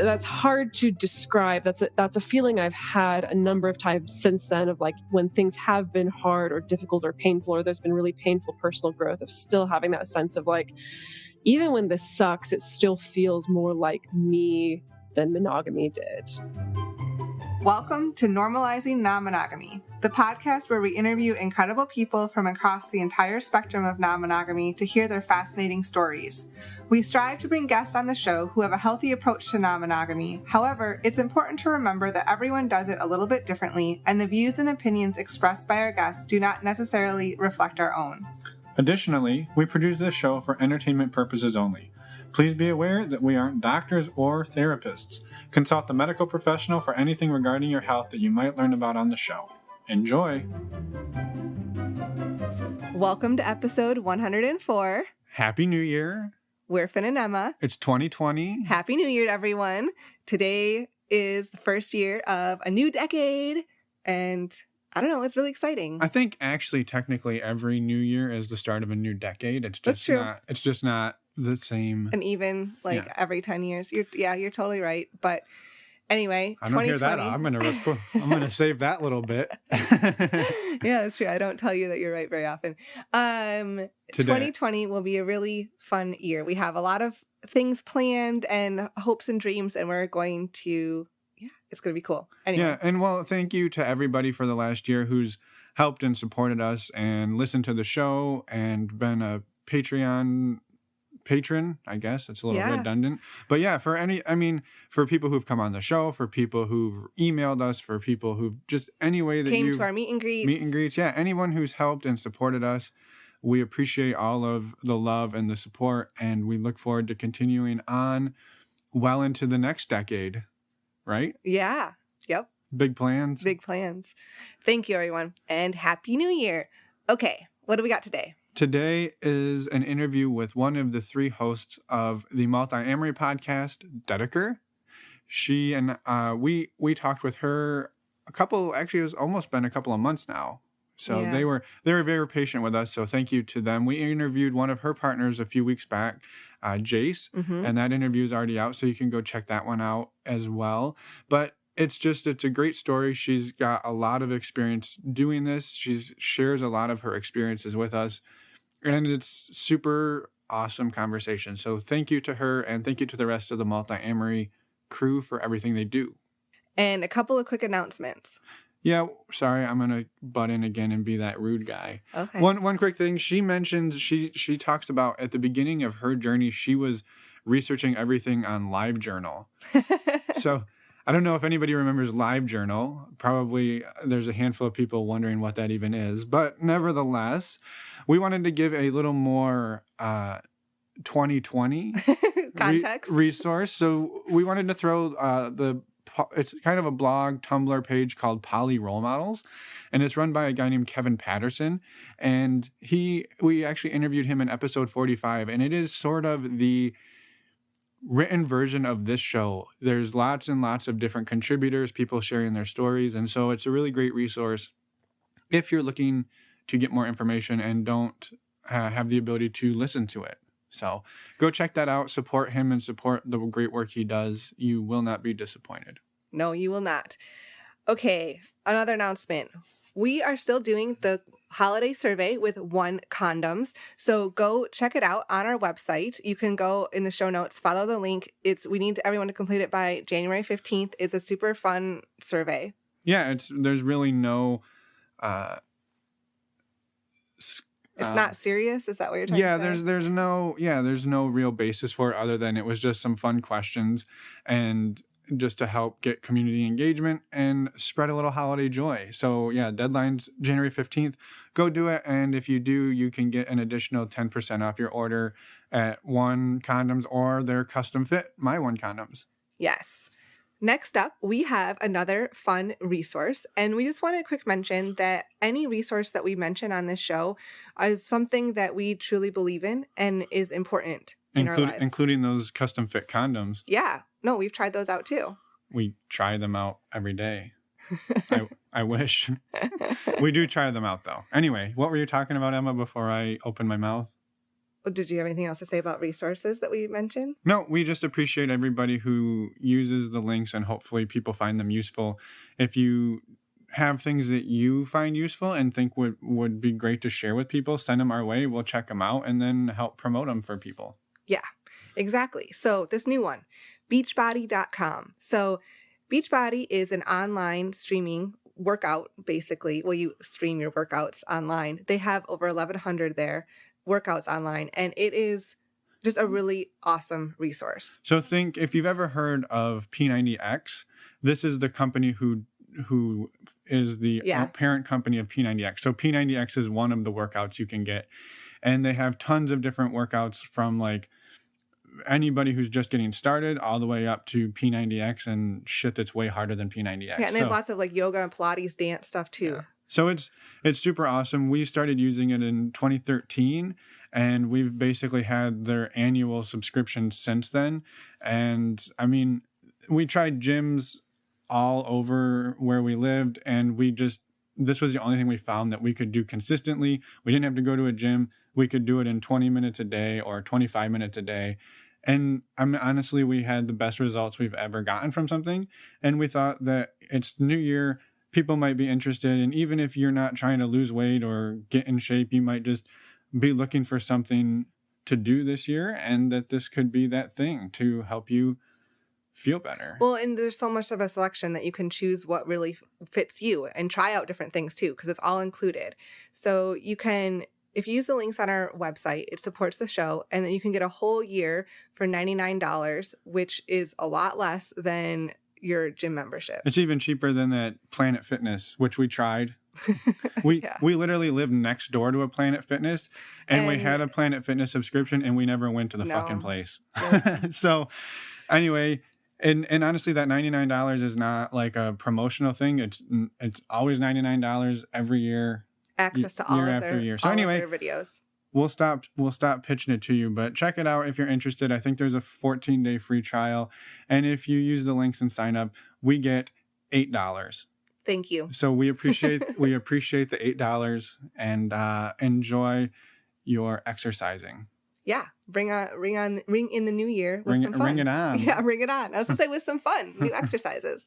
that's hard to describe. That's a feeling I've had a number of times since then, of like when things have been hard or difficult or painful, or there's been really painful personal growth, of still having that sense of like, even when this sucks, it still feels more like me than monogamy did. Welcome to Normalizing Non-Monogamy, the podcast where we interview incredible people from across the entire spectrum of non-monogamy to hear their fascinating stories. We strive to bring guests on the show who have a healthy approach to non-monogamy. However, it's important to remember that everyone does it a little bit differently, and the views and opinions expressed by our guests do not necessarily reflect our own. Additionally, we produce this show for entertainment purposes only. Please be aware that we aren't doctors or therapists. Consult a medical professional for anything regarding your health that you might learn about on the show. Enjoy! Welcome to episode 104. Happy New Year! We're Finn and Emma. It's 2020. Happy New Year, everyone. Today is the first year of a new decade, and I don't know, it's really exciting. I think actually technically every new year is the start of a new decade. It's just not the same. And even every 10 years. You're totally right. But anyway, I don't hear that. I'm gonna save that little bit. Yeah, that's true. I don't tell you that you're right very often. 2020 will be a really fun year. We have a lot of things planned and hopes and dreams, and we're going to it's going to be cool. Anyway. Yeah, and well, thank you to everybody for the last year who's helped and supported us and listened to the show and been a Patreon patron, I guess. It's a little redundant. But yeah, for people who've come on the show, for people who've emailed us, for people who've just any way that came to our meet and greets. Yeah, anyone who's helped and supported us, we appreciate all of the love and the support, and we look forward to continuing on well into the next decade. Right? Yeah. Yep. Big plans. Big plans. Thank you, everyone. And Happy New Year. Okay. What do we got today? Today is an interview with one of the three hosts of the Multiamory podcast, Dedeker. She and we talked with her it was almost been a couple of months now. So they were very patient with us. So thank you to them. We interviewed one of her partners a few weeks back, Jace, and that interview is already out. So you can go check that one out as well. But it's a great story. She's got a lot of experience doing this. She shares a lot of her experiences with us, and it's super awesome conversation. So thank you to her, and thank you to the rest of the Multiamory crew for everything they do. And a couple of quick announcements. Yeah, sorry, I'm going to butt in again and be that rude guy. Okay. One quick thing, she mentions, she talks about at the beginning of her journey, she was researching everything on LiveJournal. So I don't know if anybody remembers LiveJournal. Probably there's a handful of people wondering what that even is. But nevertheless, we wanted to give a little more 2020 context resource. So we wanted to throw it's kind of a blog Tumblr page called Poly Role Models, and it's run by a guy named Kevin Patterson. And we actually interviewed him in episode 45, and it is sort of the written version of this show. There's lots and lots of different contributors, people sharing their stories, and so it's a really great resource if you're looking to get more information and don't have the ability to listen to it. So go check that out, support him, and support the great work he does. You will not be disappointed. No, you will not. Okay, another announcement. We are still doing the holiday survey with 1 condoms. So go check it out on our website. You can go in the show notes, follow the link. We need everyone to complete it by January 15th. It's a super fun survey. Yeah, there's really no it's not serious? Is that what you're trying to say? There's no real basis for it other than it was just some fun questions and just to help get community engagement and spread a little holiday joy. So yeah, deadline's January 15th. Go do it. And if you do, you can get an additional 10% off your order at 1 Condoms or their custom fit, My One Condoms. Yes. Next up, we have another fun resource, and we just want to quick mention that any resource that we mention on this show is something that we truly believe in and is important in our lives. Including those custom fit condoms. Yeah. No, we've tried those out too. We try them out every day. I wish. We do try them out though. Anyway, what were you talking about, Emma, before I opened my mouth? Did you have anything else to say about resources that we mentioned? No, we just appreciate everybody who uses the links, and hopefully people find them useful. If you have things that you find useful and think would be great to share with people, send them our way. We'll check them out and then help promote them for people. Yeah, exactly. So this new one, beachbody.com. So Beachbody is an online streaming workout, basically. Well, you stream your workouts online. They have over 1,100 there, workouts online, and it is just a really awesome resource. So think, if you've ever heard of P90X, this is the company who is the parent company of P90X. So P90X is one of the workouts you can get. And they have tons of different workouts from like anybody who's just getting started all the way up to P90X and shit that's way harder than P90X. Yeah, and they have lots of like yoga and Pilates, dance stuff too. Yeah. So it's super awesome. We started using it in 2013, and we've basically had their annual subscription since then. And I mean, we tried gyms all over where we lived, and this was the only thing we found that we could do consistently. We didn't have to go to a gym. We could do it in 20 minutes a day or 25 minutes a day. And I mean, honestly, we had the best results we've ever gotten from something. And we thought that it's New Year, people might be interested. And even if you're not trying to lose weight or get in shape, you might just be looking for something to do this year. And that this could be that thing to help you feel better. Well, and there's so much of a selection that you can choose what really fits you and try out different things too, because it's all included. So you can, if you use the links on our website, it supports the show, and then you can get a whole year for $99, which is a lot less than your gym membership. It's even cheaper than that Planet Fitness, which we tried. We literally lived next door to a Planet Fitness, and we had a Planet Fitness subscription, and we never went to the fucking place. So anyway, and honestly, that $99 is not like a promotional thing. It's always $99 every year. Access to all of their year. So anyway, their videos. We'll stop pitching it to you, but check it out if you're interested. I think there's a 14-day free trial, and if you use the links and sign up, we get $8. Thank you. So we appreciate the $8 and enjoy your exercising. Yeah, ring in the new year with some fun. Ring it on. Yeah, ring it on. I was gonna say with some fun, new exercises.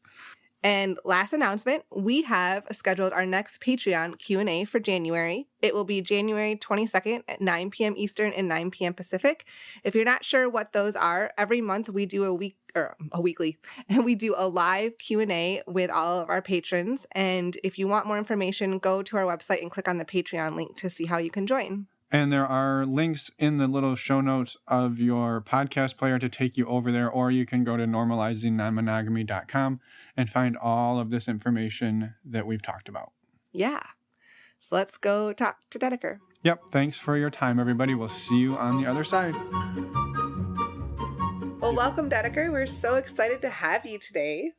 And last announcement, we have scheduled our next Patreon Q&A for January. It will be January 22nd at 9 p.m. Eastern and 9 p.m. Pacific. If you're not sure what those are, every month we do a weekly, and we do a live Q&A with all of our patrons. And if you want more information, go to our website and click on the Patreon link to see how you can join. And there are links in the little show notes of your podcast player to take you over there, or you can go to normalizingnonmonogamy.com and find all of this information that we've talked about. Yeah. So let's go talk to Dedeker. Yep. Thanks for your time, everybody. We'll see you on the other side. Well, welcome, Dedeker. We're so excited to have you today.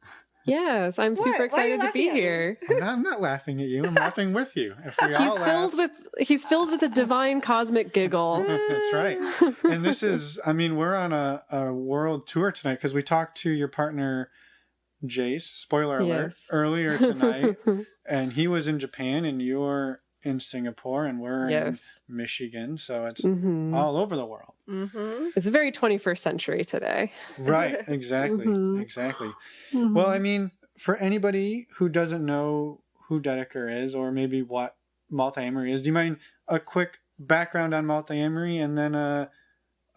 Yes, I'm super excited to be here. I'm not laughing at you. I'm laughing with you. He's filled with a divine cosmic giggle. That's right. And this is, I mean, we're on a world tour tonight because we talked to your partner, Jace, spoiler alert, earlier tonight. And he was in Japan and you're in Singapore and we're in Michigan. So it's all over the world. Mm-hmm. It's very 21st century today. Right. Exactly. Exactly. Mm-hmm. Well, I mean, for anybody who doesn't know who Dedeker is or maybe what Multiamory is, do you mind a quick background on Multiamory and then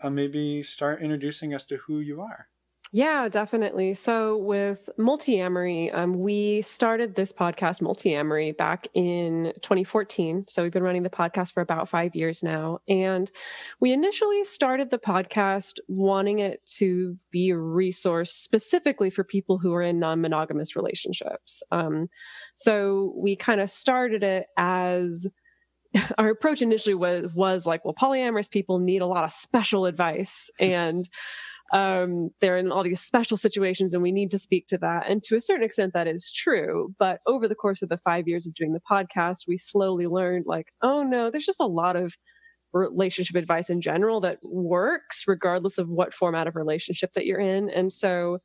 maybe start introducing us to who you are? Yeah, definitely. So with Multiamory, we started this podcast, Multiamory, back in 2014. So we've been running the podcast for about 5 years now. And we initially started the podcast wanting it to be a resource specifically for people who are in non-monogamous relationships. So we kind of started it as our approach initially was like, well, polyamorous people need a lot of special advice and they're in all these special situations and we need to speak to that. And to a certain extent, that is true. But over the course of the 5 years of doing the podcast, we slowly learned like, oh no, there's just a lot of relationship advice in general that works regardless of what format of relationship that you're in. And so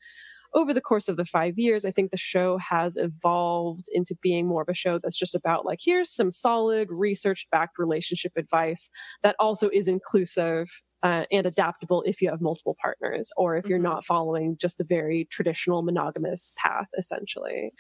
over the course of the 5 years, I think the show has evolved into being more of a show that's just about like, here's some solid research-backed relationship advice that also is inclusive and adaptable if you have multiple partners, or if you're not following just the very traditional monogamous path, essentially.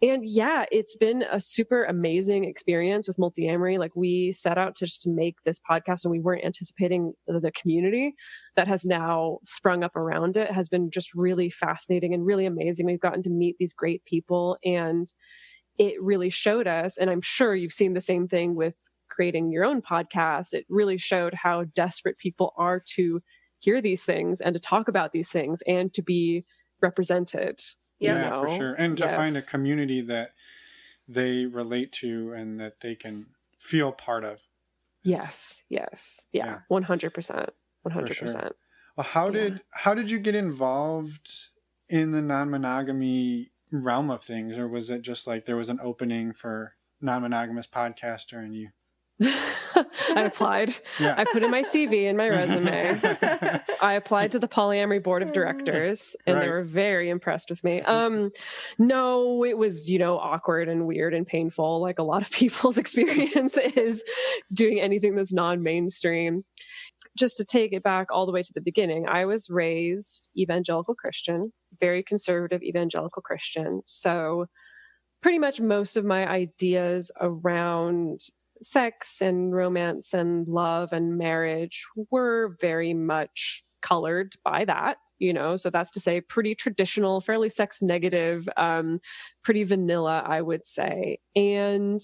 And yeah, it's been a super amazing experience with Multiamory. Like, we set out to just make this podcast, and we weren't anticipating the community that has now sprung up around it has been just really fascinating and really amazing. We've gotten to meet these great people, and it really showed us, and I'm sure you've seen the same thing with creating your own podcast, it really showed how desperate people are to hear these things and to talk about these things and to be represented. Yeah, for sure. And to find a community that they relate to and that they can feel part of. Yes. Yeah. 100%. 100%. Sure. Well, how did you get involved in the non-monogamy realm of things? Or was it just like there was an opening for non-monogamous podcaster and you... I applied. Yeah. I put in my CV and my resume. I applied to the Polyamory board of directors, and they were very impressed with me. No, it was, awkward and weird and painful, like a lot of people's experience is doing anything that's non-mainstream. Just to take it back all the way to the beginning, I was raised evangelical Christian, very conservative evangelical Christian. So pretty much most of my ideas around sex and romance and love and marriage were very much colored by that, so that's to say pretty traditional, fairly sex negative, pretty vanilla, I would say. And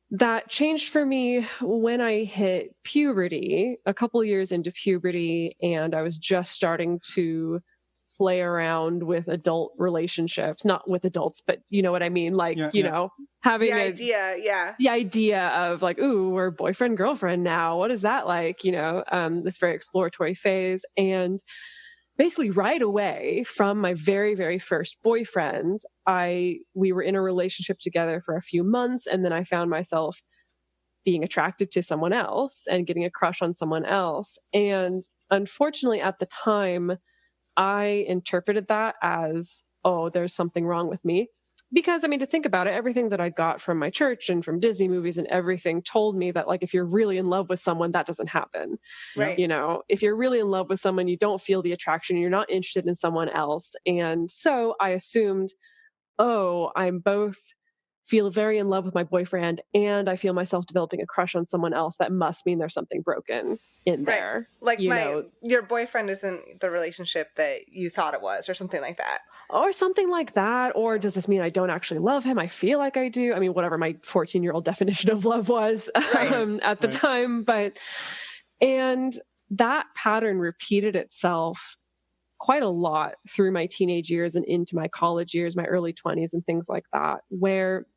that changed for me when I hit puberty, a couple years into puberty, and I was just starting to play around with adult relationships, not with adults, but you know what I mean? Like, having the idea of like, ooh, we're boyfriend, girlfriend now. What is that like? This very exploratory phase. And basically right away from my very, very first boyfriend, we were in a relationship together for a few months. And then I found myself being attracted to someone else and getting a crush on someone else. And unfortunately at the time, I interpreted that as, oh, there's something wrong with me. Because, to think about it, everything that I got from my church and from Disney movies and everything told me that, like, if you're really in love with someone, that doesn't happen. Right. If you're really in love with someone, you don't feel the attraction, you're not interested in someone else. And so I assumed, oh, I'm both feel very in love with my boyfriend and I feel myself developing a crush on someone else. That must mean there's something broken in there. Like your boyfriend isn't the relationship that you thought it was, or something like that. Or something like that. Or does this mean I don't actually love him? I feel like I do. Whatever my 14-year-old definition of love was at the time. And that pattern repeated itself quite a lot through my teenage years and into my college years, my early 20s and things like that, where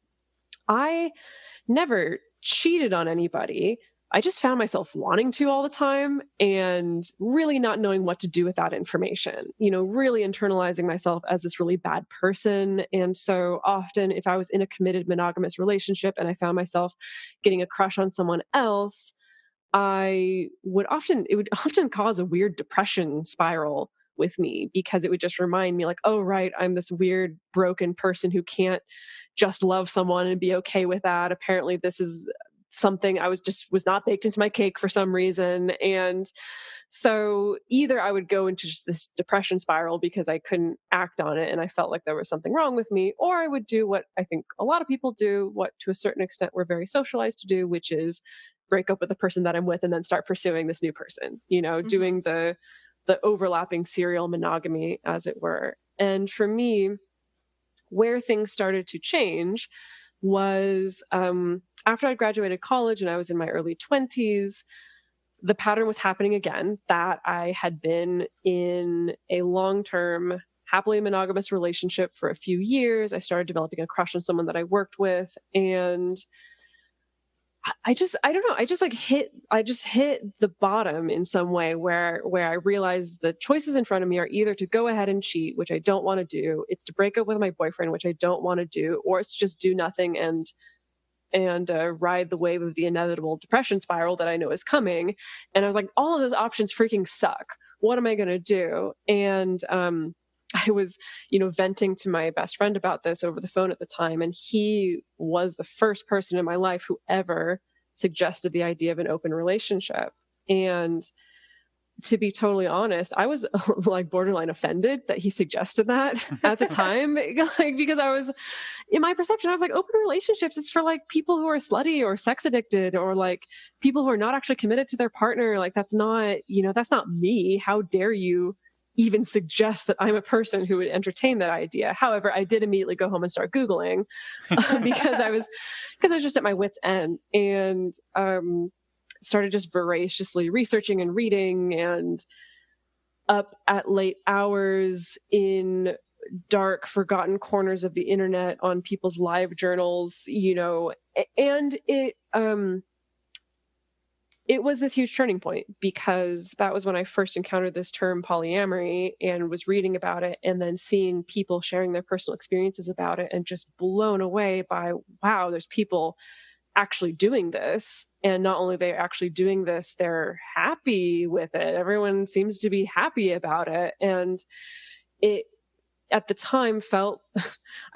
I never cheated on anybody. I just found myself wanting to all the time and really not knowing what to do with that information, really internalizing myself as this really bad person. And so often if I was in a committed monogamous relationship and I found myself getting a crush on someone else, it would often cause a weird depression spiral with me, because it would just remind me like, oh, right, I'm this weird broken person who can't just love someone and be okay with that. Apparently this is something I was not baked into my cake for some reason. And so either I would go into just this depression spiral because I couldn't act on it and I felt like there was something wrong with me, or I would do what I think a lot of people do, what to a certain extent we're very socialized to do, which is break up with the person that I'm with and then start pursuing this new person, doing the overlapping serial monogamy, as it were. And for me, where things started to change was after I graduated college and I was in my early 20s, the pattern was happening again, that I had been in a long-term, happily monogamous relationship for a few years. I started developing a crush on someone that I worked with, and I don't know. I just hit the bottom in some way where I realized the choices in front of me are either to go ahead and cheat, which I don't want to do. It's to break up with my boyfriend, which I don't want to do, or it's just do nothing and ride the wave of the inevitable depression spiral that I know is coming. And I was like, all of those options freaking suck. What am I going to do? And I was, venting to my best friend about this over the phone at the time. And he was the first person in my life who ever suggested the idea of an open relationship. And to be totally honest, I was like borderline offended that he suggested that at the time, like, because I was, in my perception, I was like, open relationships, it's for like people who are slutty or sex addicted or like people who are not actually committed to their partner. Like, that's not me. How dare you even suggest that I'm a person who would entertain that idea? However, I did immediately go home and start Googling because I was just at my wit's end, and started just voraciously researching and reading, and up at late hours in dark, forgotten corners of the internet on people's live journals, and it was this huge turning point, because that was when I first encountered this term polyamory and was reading about it, and then seeing people sharing their personal experiences about it, and just blown away by, wow, there's people actually doing this. And not only are they actually doing this, they're happy with it. Everyone seems to be happy about it. And it, at the time, felt,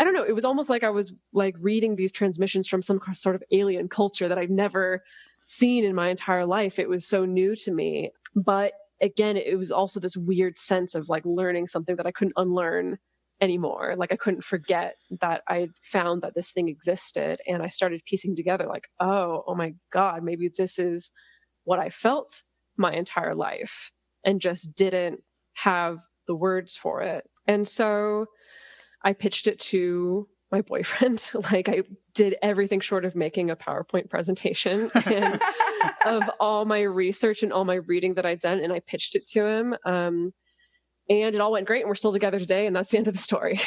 I don't know, it was almost like I was like reading these transmissions from some sort of alien culture that I'd never seen in my entire life. It was so new to me. But again, it was also this weird sense of like learning something that I couldn't unlearn anymore. Like, I couldn't forget that I found that this thing existed, and I started piecing together like, oh my God, maybe this is what I felt my entire life and just didn't have the words for it. And so I pitched it to my boyfriend. Like, I did everything short of making a PowerPoint presentation and of all my research and all my reading that I'd done, and I pitched it to him. And it all went great, and we're still together today, and that's the end of the story.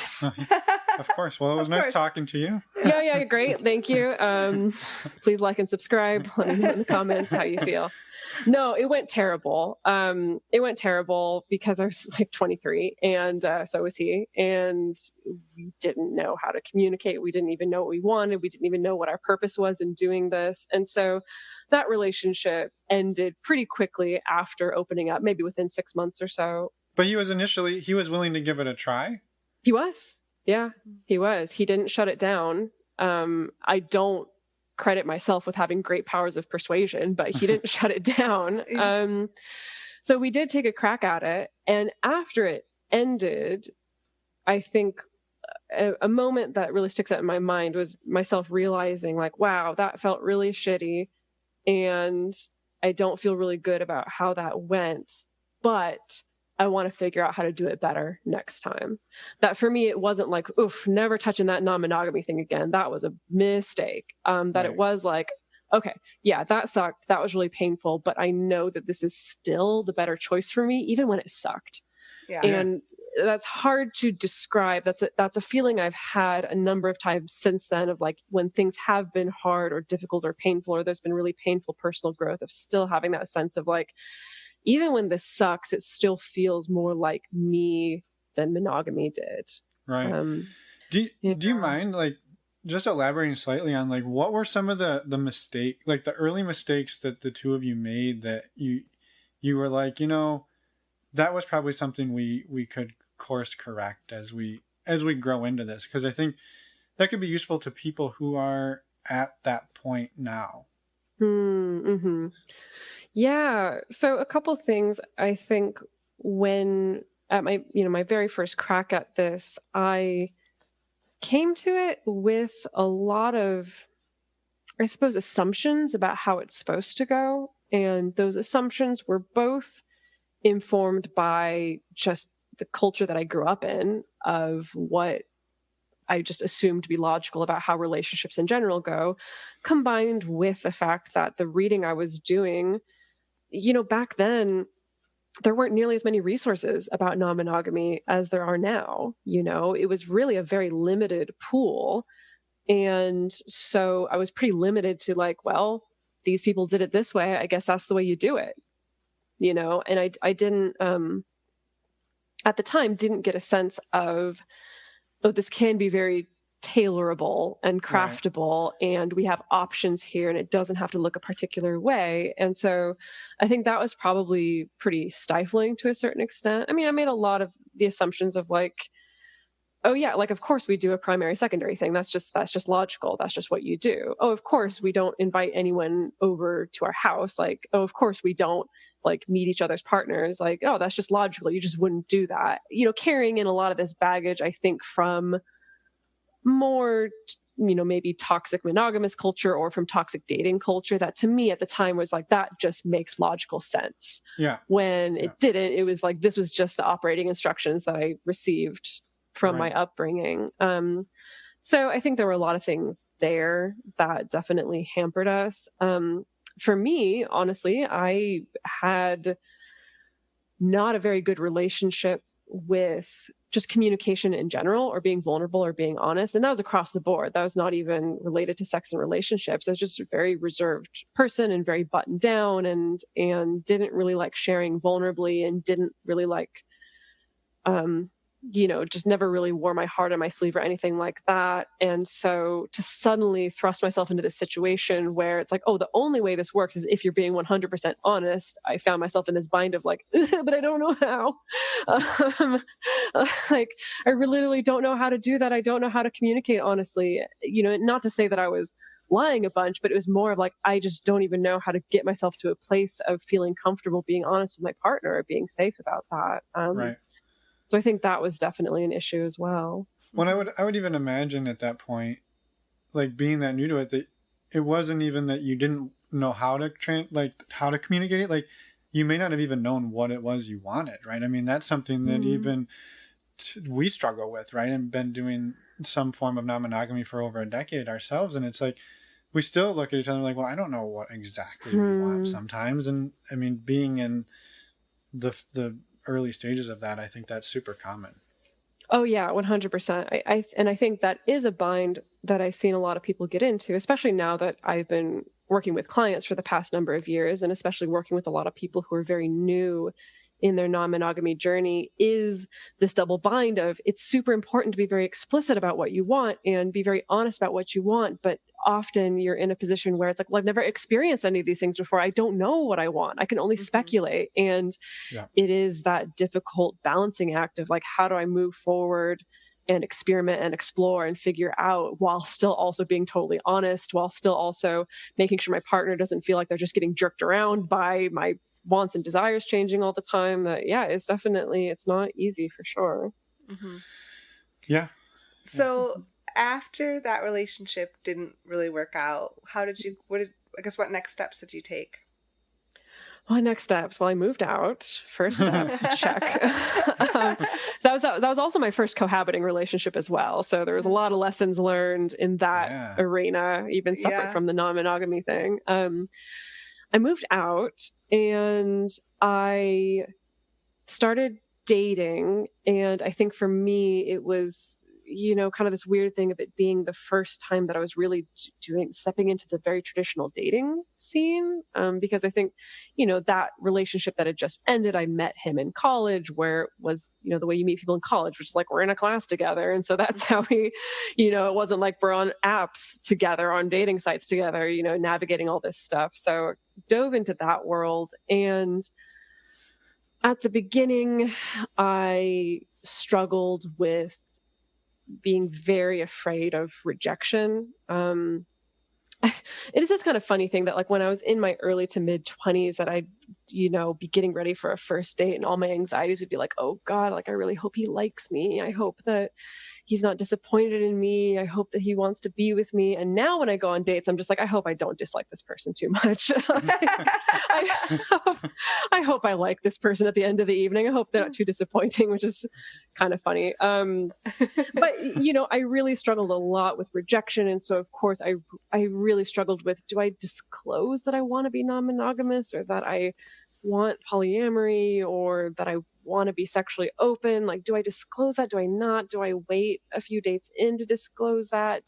Of course. Well, it was nice talking to you. Yeah, great. Thank you. Please like and subscribe. Let me know in the comments how you feel. No, it went terrible. It went terrible because I was like 23, and so was he. And we didn't know how to communicate. We didn't even know what we wanted. We didn't even know what our purpose was in doing this. And so that relationship ended pretty quickly after opening up, maybe within 6 months or so. But he was willing to give it a try? He was. Yeah, he was. He didn't shut it down. I don't credit myself with having great powers of persuasion, but he didn't shut it down. So we did take a crack at it. And after it ended, I think a moment that really sticks out in my mind was myself realizing like, wow, that felt really shitty. And I don't feel really good about how that went, but I want to figure out how to do it better next time. That for me, it wasn't like, oof, never touching that non-monogamy thing again. That was a mistake. Right. It was like, okay, yeah, that sucked. That was really painful, but I know that this is still the better choice for me, even when it sucked. Yeah. And that's hard to describe. That's a feeling I've had a number of times since then, of like when things have been hard or difficult or painful, or there's been really painful personal growth, of still having that sense of like, even when this sucks, it still feels more like me than monogamy did. Right. Do you mind like just elaborating slightly on like what were some of the mistake, like the early mistakes that the two of you made that you were like, that was probably something we could course correct as we grow into this? Because I think that could be useful to people who are at that point now. Mm-hmm. Yeah. So a couple things. I think when at my very first crack at this, I came to it with a lot of, I suppose, assumptions about how it's supposed to go. And those assumptions were both informed by just the culture that I grew up in, of what I just assumed to be logical about how relationships in general go, combined with the fact that the reading I was doing, back then, there weren't nearly as many resources about non-monogamy as there are now. It was really a very limited pool. And so I was pretty limited to like, well, these people did it this way. I guess that's the way you do it, and I didn't, at the time, didn't get a sense of, oh, this can be very tailorable and craftable, and we have options here, and it doesn't have to look a particular way. And so I think that was probably pretty stifling to a certain extent. I mean, I made a lot of the assumptions of like, oh yeah, like of course we do a primary secondary thing. That's just logical. That's just what you do. Oh, of course we don't invite anyone over to our house. Like, oh, of course we don't like meet each other's partners. Like, oh, that's just logical. You just wouldn't do that. You know, carrying in a lot of this baggage, I think, from more, you know, maybe toxic monogamous culture or from toxic dating culture, that to me at the time was like, that just makes logical sense. Yeah. When it didn't, it was like, this was just the operating instructions that I received from my upbringing. So I think there were a lot of things there that definitely hampered us. For me, honestly, I had not a very good relationship with just communication in general, or being vulnerable or being honest. And that was across the board. That was not even related to sex and relationships. I was just a very reserved person and very buttoned down, and didn't really like sharing vulnerably, and didn't really like, you know, just never really wore my heart on my sleeve or anything like that. And so to suddenly thrust myself into this situation where it's like, oh, the only way this works is if you're being 100% honest, I found myself in this bind of like, but I don't know how. Like, I literally don't know how to do that. I don't know how to communicate honestly. You know, not to say that I was lying a bunch, but it was more of like, I just don't even know how to get myself to a place of feeling comfortable being honest with my partner or being safe about that. Right. So I think that was definitely an issue as well. Well, I would even imagine at that point, like being that new to it, that it wasn't even that you didn't know how to how to communicate it. Like, you may not have even known what it was you wanted, right? I mean, that's something that even we struggle with, right? And been doing some form of non-monogamy for over a decade ourselves, and it's like we still look at each other like, well, I don't know what exactly we want sometimes. And I mean, being in the early stages of that, I think that's super common. Oh yeah, 100%. I think that is a bind that I've seen a lot of people get into, especially now that I've been working with clients for the past number of years, and especially working with a lot of people who are very new in their non-monogamy journey, is this double bind of, it's super important to be very explicit about what you want and be very honest about what you want. But often you're in a position where it's like, well, I've never experienced any of these things before. I don't know what I want. I can only speculate. And it is that difficult balancing act of like, how do I move forward and experiment and explore and figure out, while still also being totally honest, while still also making sure my partner doesn't feel like they're just getting jerked around by my wants and desires changing all the time. That it's not easy for sure. Yeah. So after that relationship didn't really work out, what next steps did you take? Well, next steps. Well, I moved out. First step, check. That was also my first cohabiting relationship as well. So there was a lot of lessons learned in that arena, even separate from the non-monogamy thing. I moved out and I started dating. And I think for me, it was, you know, kind of this weird thing of it being the first time that I was really stepping into the very traditional dating scene. Because I think, you know, that relationship that had just ended, I met him in college, where it was, you know, the way you meet people in college, which is like, we're in a class together. And so that's how we, you know, it wasn't like we're on apps together, on dating sites together, you know, navigating all this stuff. So dove into that world. And at the beginning, I struggled with being very afraid of rejection. It is this kind of funny thing that like when I was in my early to mid 20s, that I'd, you know, be getting ready for a first date and all my anxieties would be like, oh God, like I really hope he likes me. I hope that he's not disappointed in me. I hope that he wants to be with me. And now when I go on dates, I'm just like, I hope I don't dislike this person too much. I hope I like this person at the end of the evening. I hope they're not too disappointing, which is kind of funny. But, you know, I really struggled a lot with rejection. And so, of course, I really struggled with, do I disclose that I want to be non-monogamous, or that I want polyamory, or that I want to be sexually open? Like, do I disclose that? Do I not? Do I wait a few dates in to disclose that?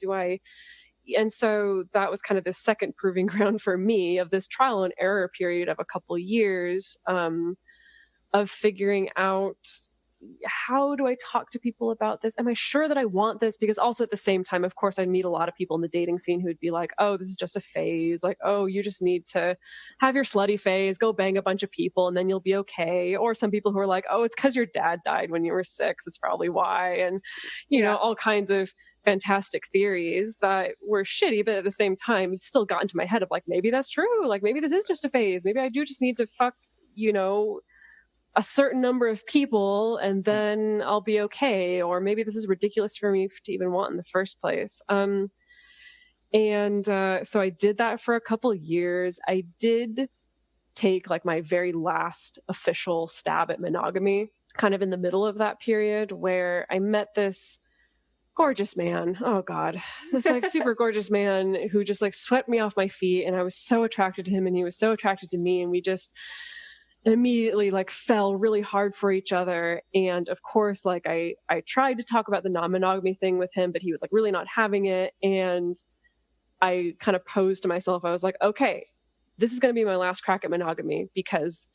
And so that was kind of the second proving ground for me of this trial and error period of a couple years, of figuring out how do I talk to people about this? Am I sure that I want this? Because also at the same time, of course, I meet a lot of people in the dating scene who'd be like, oh, this is just a phase. Like, oh, you just need to have your slutty phase, go bang a bunch of people, and then you'll be okay. Or some people who are like, oh, it's because your dad died when you were 6. It's probably why. And, you know, all kinds of fantastic theories that were shitty, but at the same time, it still got into my head of like, maybe that's true. Like, maybe this is just a phase. Maybe I do just need to fuck, you know, a certain number of people and then I'll be okay. Or maybe this is ridiculous for me to even want in the first place. So I did that for a couple of years. I did take like my very last official stab at monogamy kind of in the middle of that period where I met this gorgeous man. Oh God, this like super gorgeous man who just like swept me off my feet. And I was so attracted to him and he was so attracted to me. And we just immediately like fell really hard for each other. And of course, like I tried to talk about the non-monogamy thing with him, but he was like really not having it. And I kind of posed to myself, I was like, okay, this is going to be my last crack at monogamy, because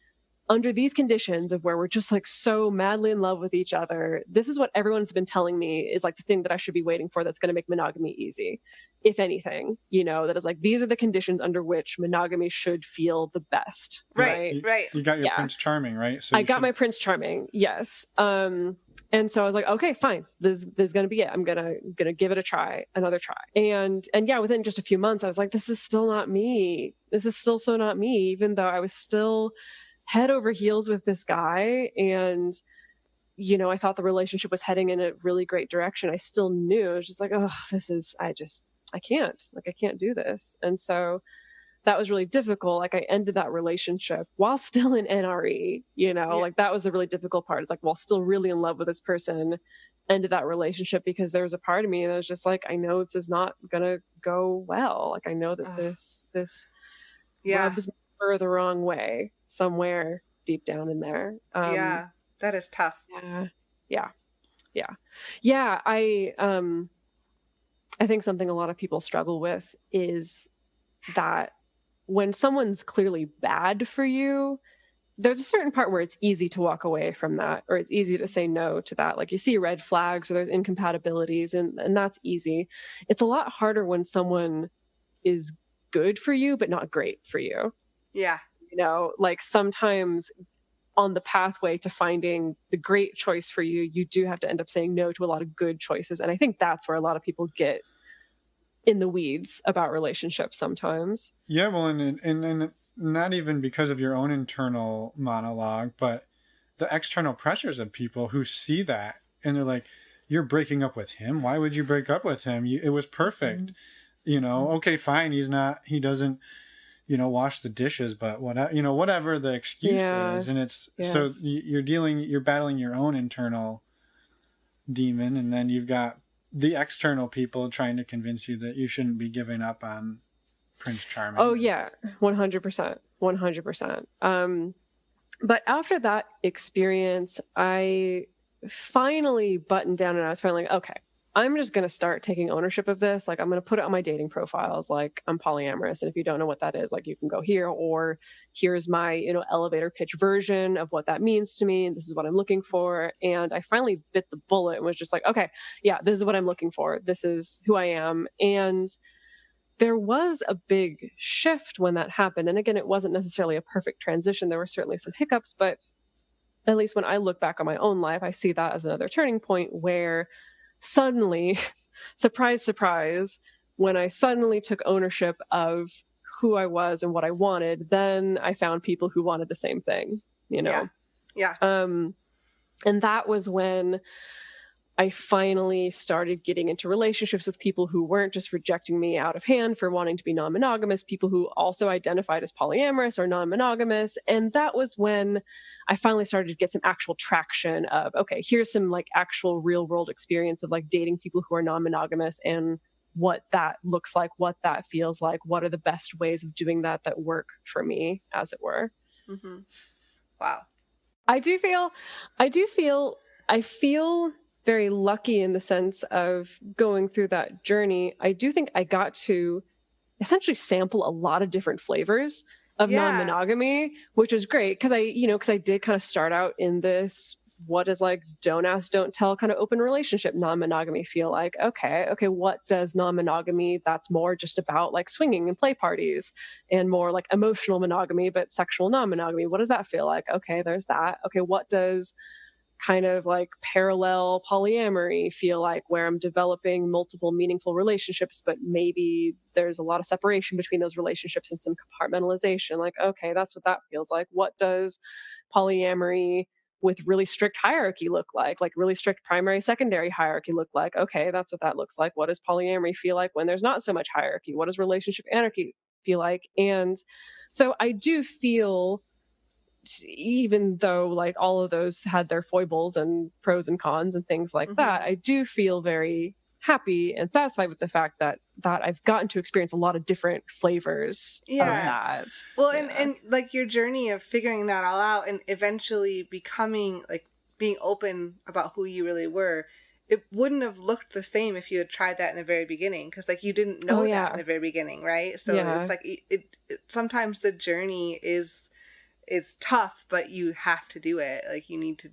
under these conditions of where we're just like so madly in love with each other, this is what everyone's been telling me is like the thing that I should be waiting for that's going to make monogamy easy. If anything, you know, that is like, these are the conditions under which monogamy should feel the best. Right. You got your Prince Charming, right? So I got my Prince Charming. Yes. And so I was like, okay, fine. This is going to be it. I'm going to give it a try, another try. And yeah, within just a few months, I was like, this is still not me. This is still so not me, even though I was still head over heels with this guy. And, you know, I thought the relationship was heading in a really great direction. I still knew. I was just like, oh, I can't do this. And so that was really difficult. Like I ended that relationship while still in NRE, you know, like that was the really difficult part. It's like, while still really in love with this person, ended that relationship because there was a part of me that was just like, I know this is not going to go well. Like I know that this rubs me the wrong way somewhere deep down in there. That is tough. Yeah. I think something a lot of people struggle with is that when someone's clearly bad for you, there's a certain part where it's easy to walk away from that, or it's easy to say no to that. Like you see red flags or there's incompatibilities and that's easy. It's a lot harder when someone is good for you, but not great for you. Yeah. You know, like sometimes on the pathway to finding the great choice for you, you do have to end up saying no to a lot of good choices. And I think that's where a lot of people get in the weeds about relationships sometimes. Yeah, well, and not even because of your own internal monologue, but the external pressures of people who see that and they're like, you're breaking up with him. Why would you break up with him? It was perfect. Mm-hmm. You know, okay, fine. He doesn't, you know, wash the dishes, but whatever the excuse is. And it's, so you're battling your own internal demon. And then you've got the external people trying to convince you that you shouldn't be giving up on Prince Charming. Oh yeah. 100%. But after that experience, I finally buttoned down and I was finally like, okay, I'm just going to start taking ownership of this. Like, I'm going to put it on my dating profiles. Like, I'm polyamorous. And if you don't know what that is, like, you can go here, or here's my, you know, elevator pitch version of what that means to me. And this is what I'm looking for. And I finally bit the bullet and was just like, okay, yeah, this is what I'm looking for. This is who I am. And there was a big shift when that happened. And again, it wasn't necessarily a perfect transition. There were certainly some hiccups, but at least when I look back on my own life, I see that as another turning point where suddenly, surprise, surprise, when I suddenly took ownership of who I was and what I wanted, then I found people who wanted the same thing, you know? Yeah. And that was when I finally started getting into relationships with people who weren't just rejecting me out of hand for wanting to be non-monogamous, people who also identified as polyamorous or non-monogamous. And that was when I finally started to get some actual traction of, okay, here's some like actual real world experience of like dating people who are non-monogamous and what that looks like, what that feels like, what are the best ways of doing that work for me, as it were. Mm-hmm. Wow. I feel very lucky in the sense of going through that journey. I do think I got to essentially sample a lot of different flavors of non-monogamy, which is great because I did kind of start out in this what does like don't ask, don't tell kind of open relationship non-monogamy feel like? Okay, what does non-monogamy that's more just about like swinging and play parties and more like emotional monogamy but sexual non-monogamy, what does that feel like? Okay, there's that. Okay, what does kind of like parallel polyamory feel like, where I'm developing multiple meaningful relationships, but maybe there's a lot of separation between those relationships and some compartmentalization? Like, okay, that's what that feels like. What does polyamory with really strict hierarchy look like really strict primary secondary hierarchy look like? Okay, that's what that looks like. What does polyamory feel like when there's not so much hierarchy? What does relationship anarchy feel like? And so I do feel, even though like all of those had their foibles and pros and cons and things like that, I do feel very happy and satisfied with the fact that I've gotten to experience a lot of different flavors of that. Well, and like your journey of figuring that all out and eventually becoming like being open about who you really were, it wouldn't have looked the same if you had tried that in the very beginning, because like you didn't know that in the very beginning, right? So it's like it sometimes the journey is tough, but you have to do it. Like you need to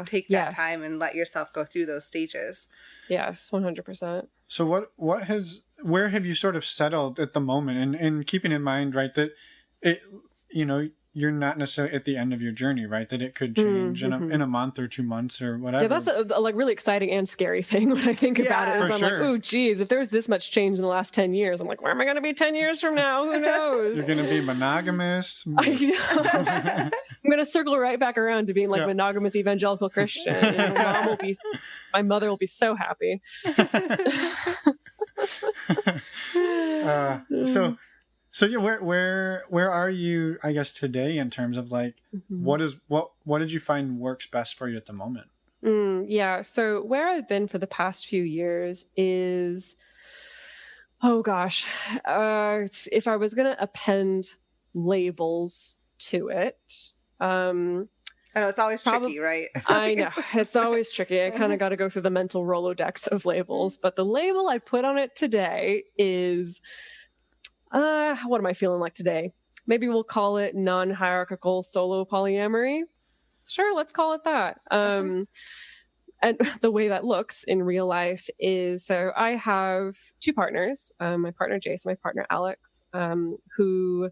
take that time and let yourself go through those stages. Yes, 100%. So where have you sort of settled at the moment? And keeping in mind, right, that it, you're not necessarily at the end of your journey, right? That it could change in a month or 2 months or whatever. Yeah, that's a like really exciting and scary thing when I think about it. I'm like, oh, geez, if there's this much change in the last 10 years, I'm like, where am I going to be 10 years from now? Who knows? You're going to be monogamous. I know. I'm going to circle right back around to being like monogamous evangelical Christian. My mother will be so happy. So yeah, where are you, I guess, today in terms of like what did you find works best for you at the moment? So where I've been for the past few years is, oh gosh, if I was gonna append labels to it, I know it's always tricky, right? I know it's always tricky. I kind of got to go through the mental Rolodex of labels, but the label I put on it today is, what am I feeling like today? Maybe we'll call it non-hierarchical solo polyamory. Sure, let's call it that. And the way that looks in real life is, so I have two partners, my partner Jason, my partner Alex, who,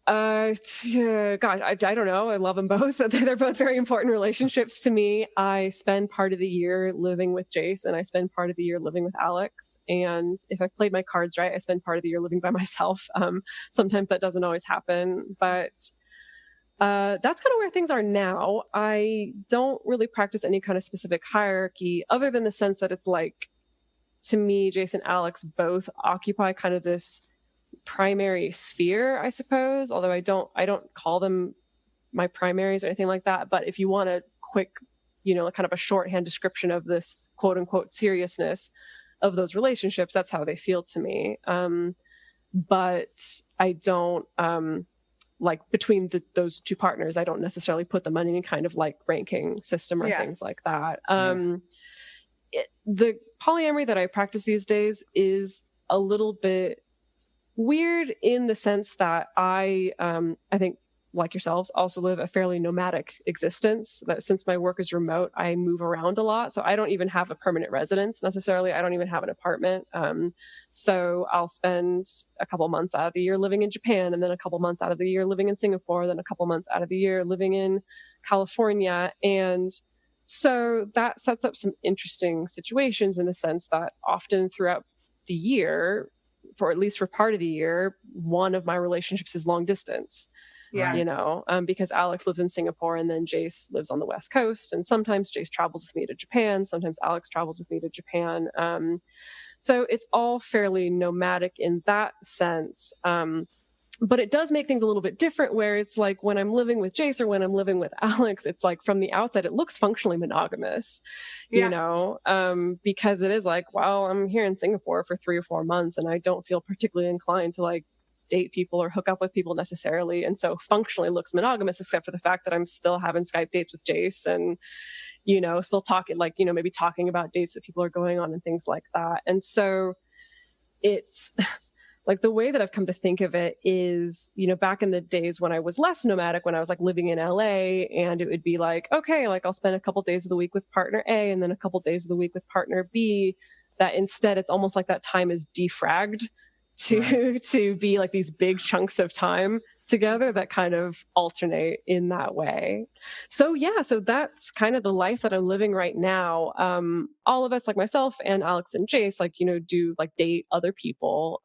gosh, I don't know. I love them both. They're both very important relationships to me. I spend part of the year living with Jace, and I spend part of the year living with Alex. And if I've played my cards right, I spend part of the year living by myself. Sometimes that doesn't always happen, but that's kind of where things are now. I don't really practice any kind of specific hierarchy, other than the sense that it's like, to me, Jace and Alex both occupy kind of this primary sphere, I suppose, although I don't call them my primaries or anything like that. But if you want a quick, kind of a shorthand description of this quote unquote seriousness of those relationships, that's how they feel to me. But I don't, like between those two partners, I don't necessarily put them on any kind of like ranking system or things like that. The polyamory that I practice these days is a little bit weird in the sense that I think, like yourselves, also live a fairly nomadic existence. That since my work is remote, I move around a lot. So I don't even have a permanent residence necessarily. I don't even have an apartment. So I'll spend a couple months out of the year living in Japan, and then a couple months out of the year living in Singapore, then a couple months out of the year living in California. And so that sets up some interesting situations in the sense that often throughout the year, for at least for part of the year, one of my relationships is long distance. Because Alex lives in Singapore and then Jace lives on the West Coast. And sometimes Jace travels with me to Japan. Sometimes Alex travels with me to Japan. So it's all fairly nomadic in that sense. But it does make things a little bit different, where it's like when I'm living with Jace or when I'm living with Alex, it's like from the outside, it looks functionally monogamous, because it is like, well, I'm here in Singapore for 3 or 4 months and I don't feel particularly inclined to like date people or hook up with people necessarily. And so functionally looks monogamous, except for the fact that I'm still having Skype dates with Jace and, still talking, like, maybe talking about dates that people are going on and things like that. And so it's like the way that I've come to think of it is, back in the days when I was less nomadic, when I was like living in LA, and it would be like, okay, like I'll spend a couple days of the week with partner A and then a couple days of the week with partner B, that instead it's almost like that time is defragged to be like these big chunks of time together that kind of alternate in that way. So that's kind of the life that I'm living right now. All of us, like myself and Alex and Jace, like, do like date other people.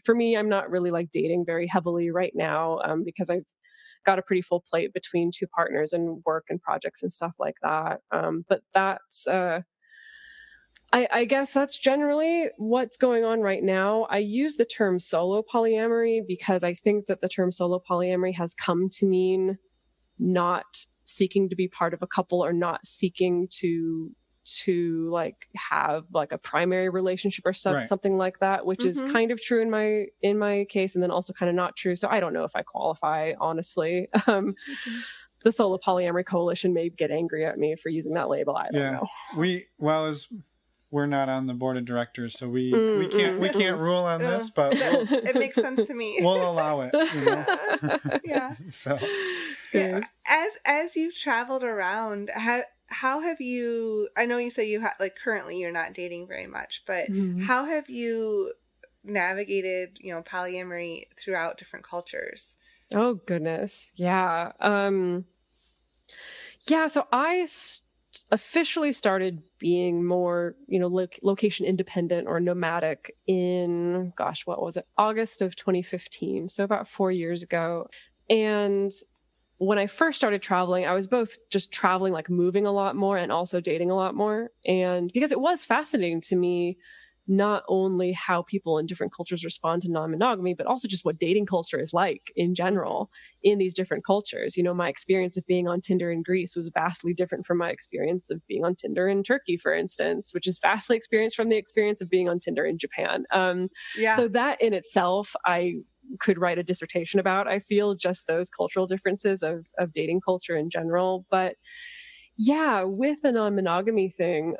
For me, I'm not really like dating very heavily right now, because I've got a pretty full plate between two partners and work and projects and stuff like that. But that's, I guess that's generally what's going on right now. I use the term solo polyamory because I think that the term solo polyamory has come to mean not seeking to be part of a couple or not seeking to like have like a primary relationship or something like that, which is kind of true in my case, and then also kind of not true. So I don't know if I qualify, honestly. The Solo Polyamory Coalition may get angry at me for using that label. I don't know. We're not on the board of directors, so we can't rule on this, but it makes sense to me. We'll allow it. Yeah. So, yeah. As you've traveled around, how have you? I know you say you have, like, currently you're not dating very much, but how have you navigated, polyamory throughout different cultures? Oh goodness, yeah. So I officially started being more, location independent or nomadic in, what was it? August of 2015. So about 4 years ago. And when I first started traveling, I was both just traveling, like moving a lot more and also dating a lot more. And because it was fascinating to me, not only how people in different cultures respond to non-monogamy, but also just what dating culture is like in general in these different cultures. My experience of being on Tinder in Greece was vastly different from my experience of being on Tinder in Turkey, for instance, which is vastly experienced from the experience of being on Tinder in Japan. So that in itself, I could write a dissertation about, I feel, just those cultural differences of dating culture in general. But yeah, with the non-monogamy thing,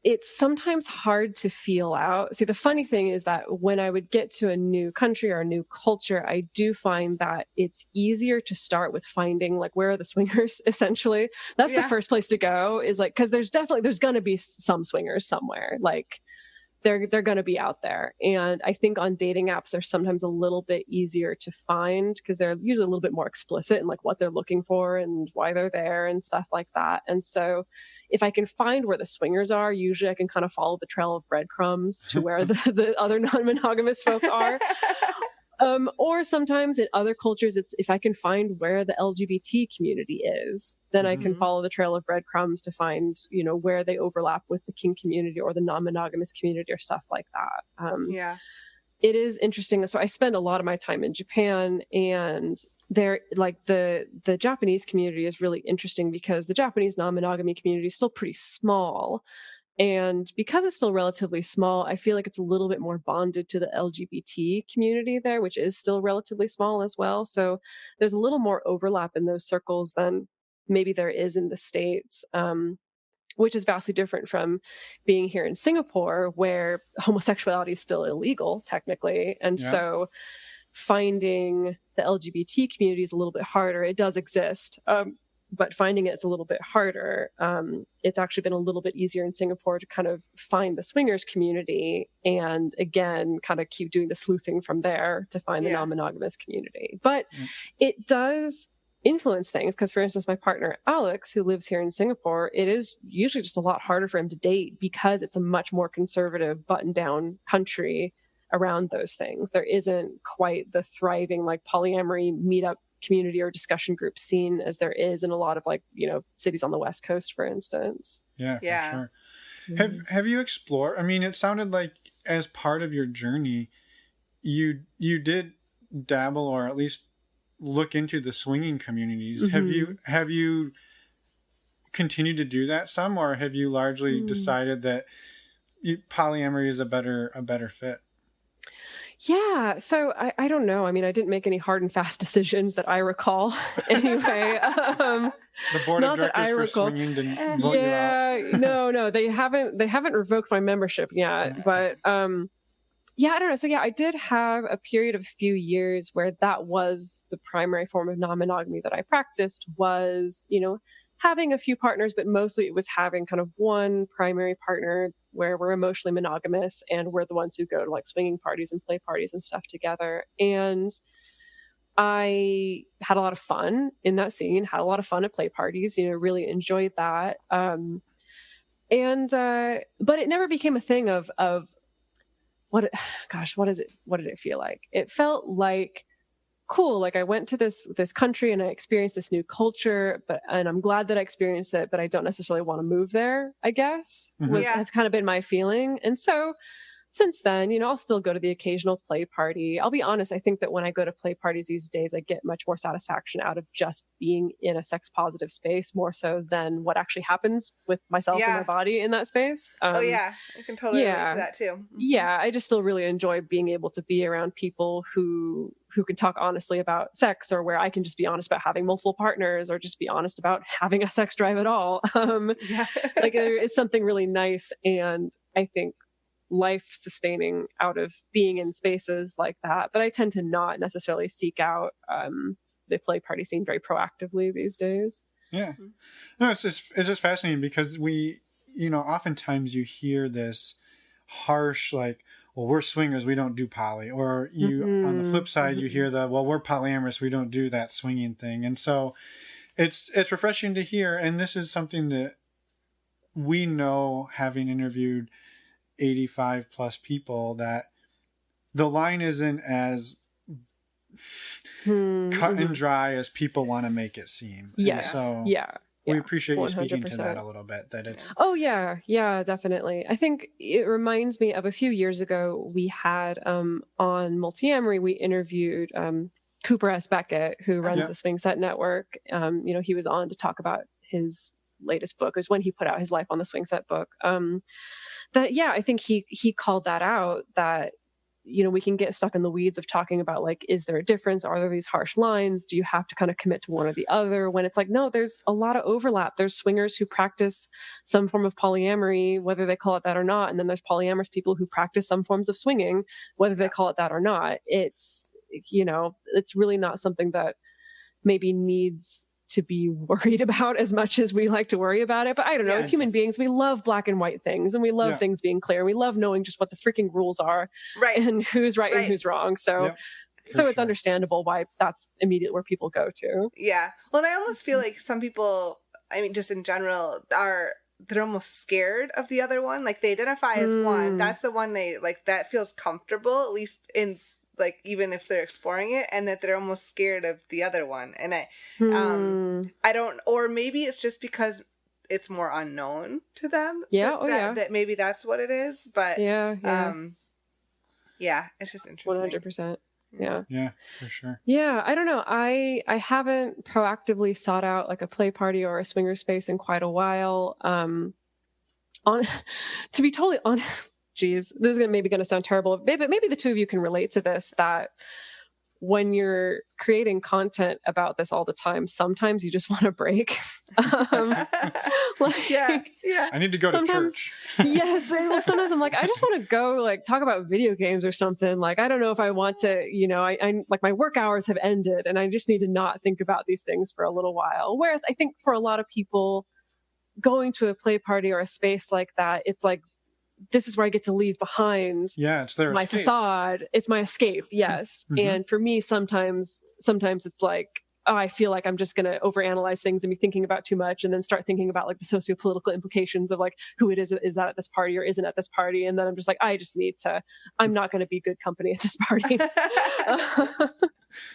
it's sometimes hard to feel out. See, the funny thing is that when I would get to a new country or a new culture, I do find that it's easier to start with finding, like, where are the swingers, essentially. That's the first place to go, is like, because there's going to be some swingers somewhere. Like, they're going to be out there. And I think on dating apps, they're sometimes a little bit easier to find because they're usually a little bit more explicit in like what they're looking for and why they're there and stuff like that. And so if I can find where the swingers are, usually I can kind of follow the trail of breadcrumbs to where the other non-monogamous folk are. Or sometimes in other cultures, it's if I can find where the LGBT community is, then I can follow the trail of breadcrumbs to find, where they overlap with the kink community or the non-monogamous community or stuff like that. It is interesting. So I spend a lot of my time in Japan, and there, like the Japanese community is really interesting because the Japanese non-monogamy community is still pretty small. And because it's still relatively small, I feel like it's a little bit more bonded to the LGBT community there, which is still relatively small as well. So there's a little more overlap in those circles than maybe there is in the States, which is vastly different from being here in Singapore, where homosexuality is still illegal, technically. And so finding the LGBT community is a little bit harder. It does exist. But finding it's a little bit harder. It's actually been a little bit easier in Singapore to kind of find the swingers community and, again, kind of keep doing the sleuthing from there to find the non-monogamous community. But it does influence things because, for instance, my partner, Alex, who lives here in Singapore, it is usually just a lot harder for him to date because it's a much more conservative, buttoned-down country around those things. There isn't quite the thriving, like, polyamory meetup community or discussion group scene as there is in a lot of, like, cities on the West Coast, for instance. For sure. Have you explored, I mean, it sounded like as part of your journey you did dabble or at least look into the swinging communities. Have you continued to do that some, or have you largely decided that polyamory is a better fit? Yeah. So I don't know. I mean, I didn't make any hard and fast decisions that I recall anyway. The board of Not that I directors for recall. swinging didn't vote you out. Yeah, no, they haven't revoked my membership yet. But yeah, I don't know. So yeah, I did have a period of a few years where that was the primary form of non-monogamy that I practiced, was, having a few partners, but mostly it was having kind of one primary partner where we're emotionally monogamous and we're the ones who go to like swinging parties and play parties and stuff together. And I had a lot of fun in that scene, had a lot of fun at play parties, really enjoyed that. But it never became a thing of what is it? What did it feel like? It felt like, cool, like I went to this country and I experienced this new culture, and I'm glad that I experienced it, but I don't necessarily want to move there, I guess. Has kind of been my feeling. And so since then, I'll still go to the occasional play party. I'll be honest, I think that when I go to play parties these days, I get much more satisfaction out of just being in a sex positive space, more so than what actually happens with myself and my body in that space. I can totally relate to that too. Mm-hmm. Yeah, I just still really enjoy being able to be around people who can talk honestly about sex, or where I can just be honest about having multiple partners, or just be honest about having a sex drive at all. Like there is something really nice, and I think life sustaining out of being in spaces like that. But I tend to not necessarily seek out the play party scene very proactively these days. Yeah. No, it's just fascinating because we, oftentimes you hear this harsh, like, well, we're swingers, we don't do poly. Or on the flip side, you hear the, well, we're polyamorous, we don't do that swinging thing. And so it's refreshing to hear. And this is something that we know, having interviewed 85 plus people, that the line isn't as cut and dry as people want to make it seem. Yes. So we appreciate 100%. You speaking to that a little bit, that it's... Oh yeah, definitely. I think it reminds me of a few years ago, we had on Multiamory, we interviewed Cooper S. Beckett, who runs the Swing Set Network. He was on to talk about his latest book. It was when he put out his Life on the Swing Set book. I think he called that out, that we can get stuck in the weeds of talking about, like, is there a difference? Are there these harsh lines? Do you have to kind of commit to one or the other? When it's like, no, there's a lot of overlap. There's swingers who practice some form of polyamory, whether they call it that or not. And then there's polyamorous people who practice some forms of swinging, whether they call it that or not. It's really not something that maybe needs to be worried about as much as we like to worry about it. But I don't know, as human beings, we love black and white things, and we love things being clear. We love knowing just what the freaking rules are, and who's right and who's wrong. So it's understandable why that's immediately where people go to. Yeah. Well, and I almost feel like some people, I mean, just in general, they're almost scared of the other one. Like, they identify as one. That's the one they like, that feels comfortable, at least in, like, even if they're exploring it, and that they're almost scared of the other one. And I don't, or maybe it's just because it's more unknown to them. That maybe that's what it is. But it's just interesting. 100%. Yeah. Yeah, for sure. Yeah, I don't know. I haven't proactively sought out like a play party or a swinger space in quite a while. To be totally honest, geez, this is maybe going to sound terrible, but maybe the two of you can relate to this, that when you're creating content about this all the time, sometimes you just want a break. I need to go to church. Yes. Well, sometimes I'm like, I just want to go like talk about video games or something. Like, I don't know if I want to, I like, my work hours have ended and I just need to not think about these things for a little while. Whereas I think for a lot of people, going to a play party or a space like that, it's like, this is where I get to leave behind it's their my escape. Facade. It's my escape. Yes. And for me, sometimes it's like, oh, I feel like I'm just going to overanalyze things and be thinking about too much, and then start thinking about like the sociopolitical implications of like who it is that at this party or isn't at this party. And then I'm just like, I'm not going to be good company at this party.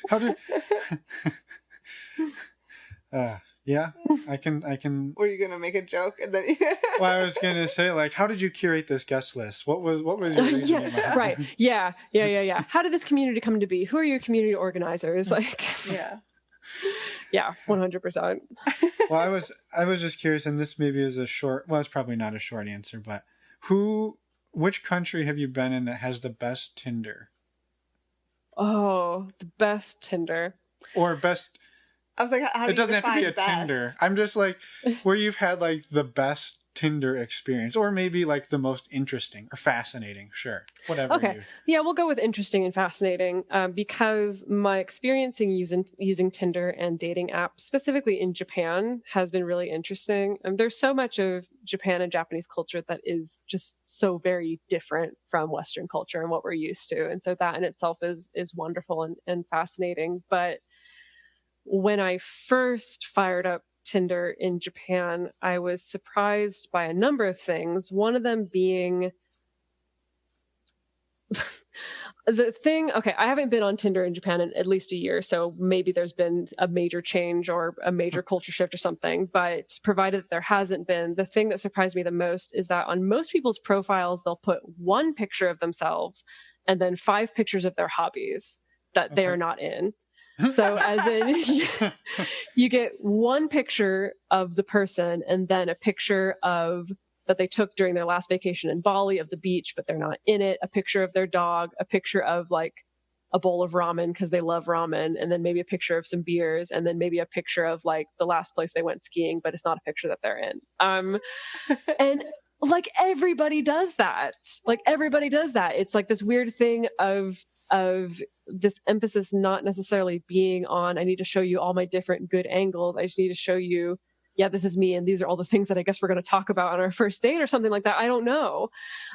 How did... I can. Were you gonna make a joke and then? Well, I was gonna say, like, how did you curate this guest list? What was your reasoning? Right. Yeah. How did this community come to be? Who are your community organizers? Like, 100%. Well, I was just curious, and this maybe is a short. Well, it's probably not a short answer, but which country have you been in that has the best Tinder? Oh, the best Tinder. Or best... I was like, how do it doesn't have to be a best? Tinder. I'm just like, where you've had like the best Tinder experience, or maybe like the most interesting or fascinating. Sure. Whatever. Okay. Yeah, we'll go with interesting and fascinating, because my experience using Tinder and dating apps, specifically in Japan, has been really interesting. There's so much of Japan and Japanese culture that is just so very different from Western culture and what we're used to. And so that in itself is wonderful and fascinating. But when I first fired up Tinder in Japan, I was surprised by a number of things. One of them being I haven't been on Tinder in Japan in at least a year, so maybe there's been a major change or a major culture shift or something, but provided that there hasn't been, the thing that surprised me the most is that on most people's profiles, they'll put one picture of themselves and then 5 pictures of their hobbies that they are not in. So as in, you get one picture of the person and then a picture of that they took during their last vacation in Bali of the beach, but they're not in it, a picture of their dog, a picture of like a bowl of ramen because they love ramen, and then maybe a picture of some beers, and then maybe a picture of like the last place they went skiing, but it's not a picture that they're in. And like everybody does that. It's like this weird thing of this emphasis not necessarily being on, I need to show you all my different good angles. I just need to show you, yeah, this is me, and these are all the things that I guess we're going to talk about on our first date or something like that. I don't know.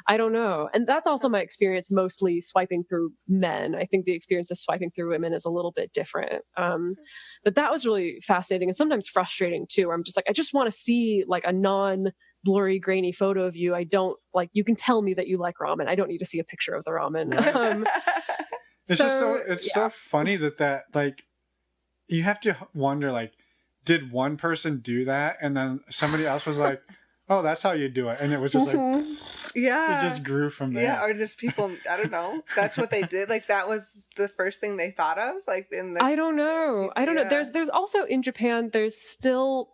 And that's also my experience mostly swiping through men. I think the experience of swiping through women is a little bit different. But that was really fascinating and sometimes frustrating too, where I'm just like, I just want to see like a non-blurry, grainy photo of you. I don't like, you can tell me that you like ramen. I don't need to see a picture of the ramen. Right. It's so funny that like, you have to wonder, like, did one person do that and then somebody else was like, oh, that's how you do it, and it was just like, yeah, it just grew from there. Yeah, or just people, I don't know, that's what they did, like that was the first thing they thought of, like in the, I don't know. There's also in Japan, there's still,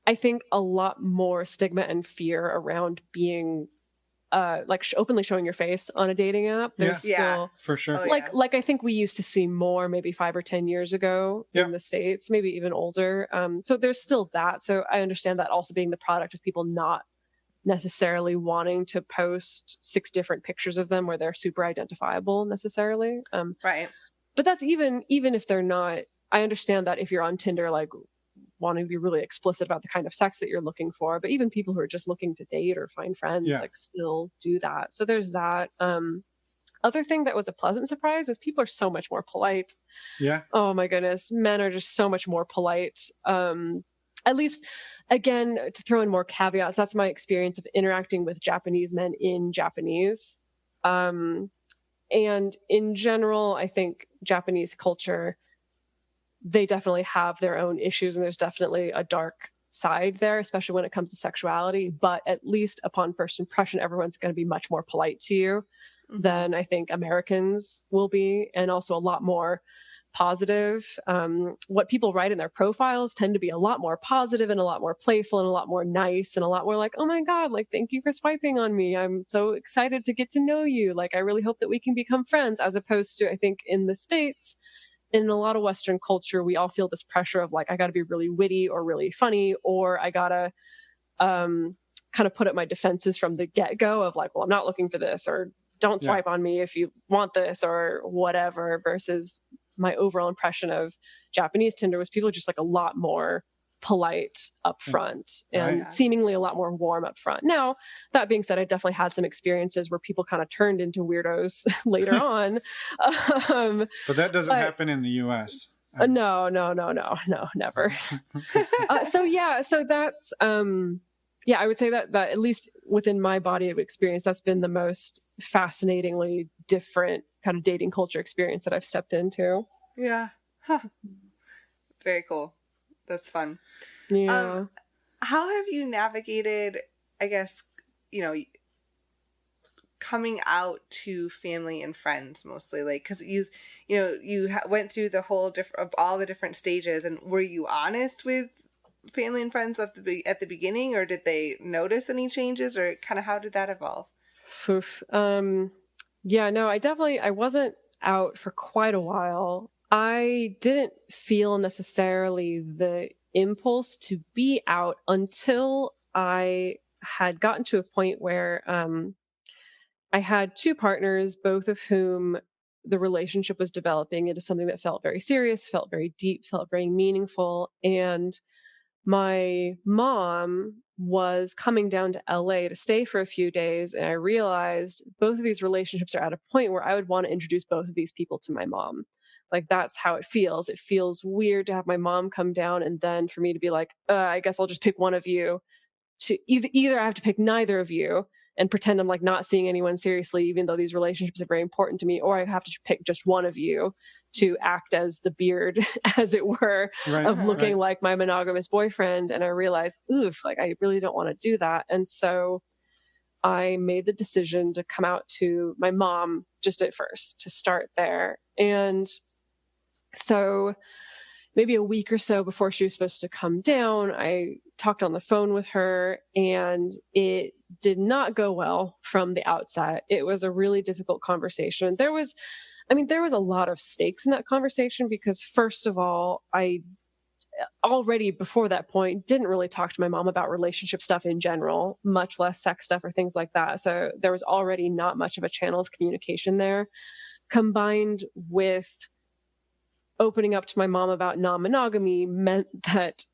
I think, a lot more stigma and fear around being like openly showing your face on a dating app. There's still, for sure. Like I think we used to see more maybe 5 or 10 years ago in the States, maybe even older. So there's still that. So I understand that also being the product of people not necessarily wanting to post 6 different pictures of them where they're super identifiable necessarily. Right. But that's even if they're not, I understand that if you're on Tinder, like wanting to be really explicit about the kind of sex that you're looking for, but even people who are just looking to date or find friends, like still do that. So there's that. Other thing that was a pleasant surprise is people are so much more polite. Yeah. Oh my goodness. Men are just so much more polite. At least, again, to throw in more caveats, that's my experience of interacting with Japanese men in Japanese. And in general, I think Japanese culture, they definitely have their own issues, and there's definitely a dark side there, especially when it comes to sexuality. But at least upon first impression, everyone's going to be much more polite to you than I think Americans will be, and also a lot more positive. What people write in their profiles tend to be a lot more positive and a lot more playful and a lot more nice and a lot more like, oh my God, like, thank you for swiping on me. I'm so excited to get to know you. Like, I really hope that we can become friends, as opposed to, I think in the States, in a lot of Western culture, we all feel this pressure of like, I got to be really witty or really funny, or I got to kind of put up my defenses from the get-go of like, well, I'm not looking for this, or don't swipe on me if you want this, or whatever, versus my overall impression of Japanese Tinder was people just like a lot more polite up front and seemingly a lot more warm up front. Now, that being said, I definitely had some experiences where people kind of turned into weirdos later on. But that doesn't happen in the US. No, never. So that's, I would say that at least within my body of experience, that's been the most fascinatingly different kind of dating culture experience that I've stepped into. Yeah. Huh. Very cool. That's fun. Yeah. How have you navigated, I guess, coming out to family and friends mostly? Like, because you went through the whole of all the different stages, and were you honest with family and friends at the beginning, or did they notice any changes, or kind of how did that evolve? Oof. I out for quite a while, I didn't feel necessarily the impulse to be out until I had gotten to a point where I had two partners, both of whom the relationship was developing into something that felt very serious, felt very deep, felt very meaningful. And my mom was coming down to LA to stay for a few days. And I realized both of these relationships are at a point where I would want to introduce both of these people to my mom. Like, that's how it feels. It feels weird to have my mom come down and then for me to be like, I guess I'll just pick one of you. To either I have to pick neither of you and pretend I'm like not seeing anyone seriously, even though these relationships are very important to me, or I have to pick just one of you to act as the beard, as it were, of looking like my monogamous boyfriend. And I realized, oof, like I really don't want to do that. And so I made the decision to come out to my mom just at first, to start there. And so maybe a week or so before she was supposed to come down, I talked on the phone with her, and it did not go well from the outset. It was a really difficult conversation. There was a lot of stakes in that conversation because, first of all, I already before that point didn't really talk to my mom about relationship stuff in general, much less sex stuff or things like that. So there was already not much of a channel of communication there, combined with opening up to my mom about non-monogamy meant that,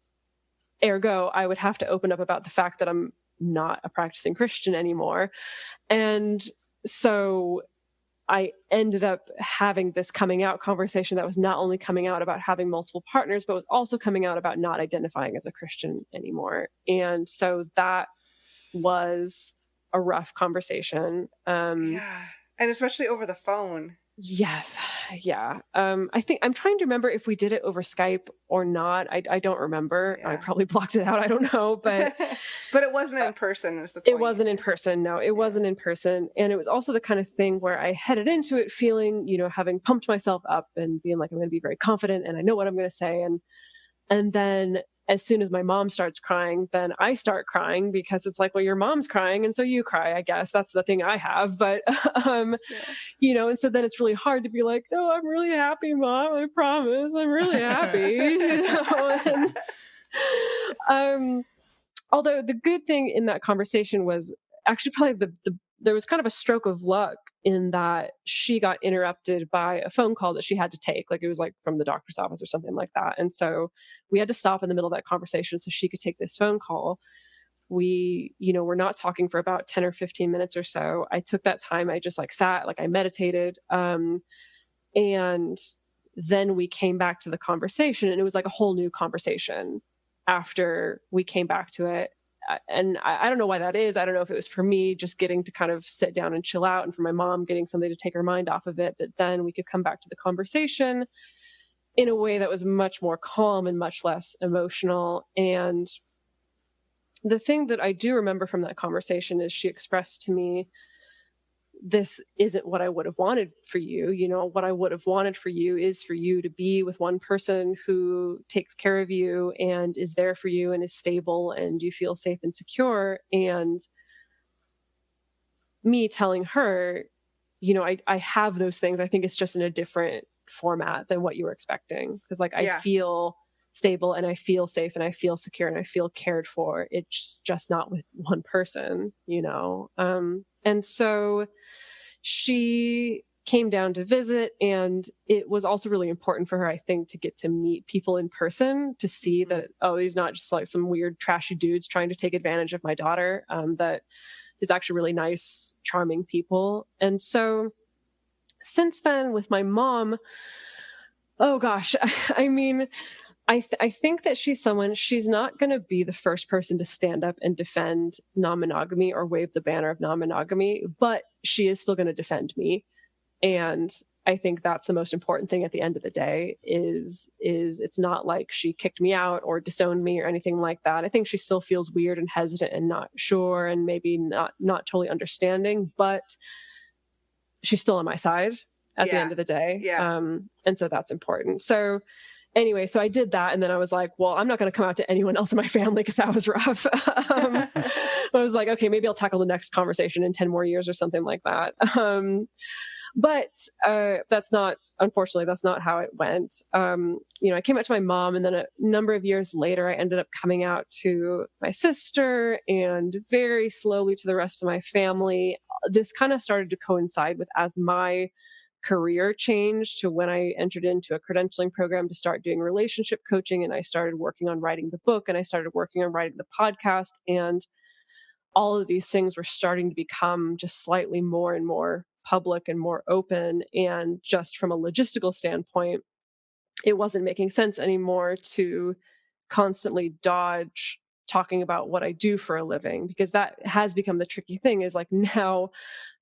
ergo, I would have to open up about the fact that I'm not a practicing Christian anymore. And so I ended up having this coming out conversation that was not only coming out about having multiple partners, but was also coming out about not identifying as a Christian anymore. And so that was a rough conversation. Yeah. And especially over the phone. Yes. Yeah. I think I'm trying to remember if we did it over Skype or not. I don't remember. Yeah. I probably blocked it out. I don't know, but but it wasn't in person is the point. It wasn't in person. No, it wasn't in person. And it was also the kind of thing where I headed into it feeling, having pumped myself up and being like, I'm going to be very confident and I know what I'm going to say. And then as soon as my mom starts crying, then I start crying because it's like, well, your mom's crying. And so you cry, I guess that's the thing I have. But, and so then it's really hard to be like, no, I'm really happy, Mom. I promise I'm really happy. Although the good thing in that conversation was actually probably there was kind of a stroke of luck in that she got interrupted by a phone call that she had to take. Like it was like from the doctor's office or something like that. And so we had to stop in the middle of that conversation so she could take this phone call. We, were not talking for about 10 or 15 minutes or so. I took that time. I just sat, I meditated. And then we came back to the conversation and it was like a whole new conversation after we came back to it. And I don't know why that is. I don't know if it was for me just getting to kind of sit down and chill out and for my mom getting something to take her mind off of it. But then we could come back to the conversation in a way that was much more calm and much less emotional. And the thing that I do remember from that conversation is she expressed to me, this isn't what I would have wanted for you. What I would have wanted for you is for you to be with one person who takes care of you and is there for you and is stable and you feel safe and secure. And me telling her, I have those things. I think it's just in a different format than what you were expecting. Because I feel stable and I feel safe and I feel secure and I feel cared for. It's just not with one person, And so she came down to visit, and it was also really important for her, I think, to get to meet people in person, to see that, he's not just like some weird trashy dudes trying to take advantage of my daughter, that is actually really nice, charming people. And so since then with my mom, oh gosh, I mean, I think that she's not going to be the first person to stand up and defend non-monogamy or wave the banner of non-monogamy, but she is still going to defend me. And I think that's the most important thing at the end of the day is it's not like she kicked me out or disowned me or anything like that. I think she still feels weird and hesitant and not sure and maybe not totally understanding, but she's still on my side at the end of the day. Yeah. And so that's important. So anyway, so I did that. And then I was like, well, I'm not going to come out to anyone else in my family because that was rough. I was like, okay, maybe I'll tackle the next conversation in 10 more years or something like that. But unfortunately, that's not how it went. I came out to my mom, and then a number of years later, I ended up coming out to my sister and very slowly to the rest of my family. This kind of started to coincide with as my career changed to when I entered into a credentialing program to start doing relationship coaching. And I started working on writing the book, and I started working on writing the podcast. And all of these things were starting to become just slightly more and more public and more open. And just from a logistical standpoint, it wasn't making sense anymore to constantly dodge talking about what I do for a living, because that has become the tricky thing, is like now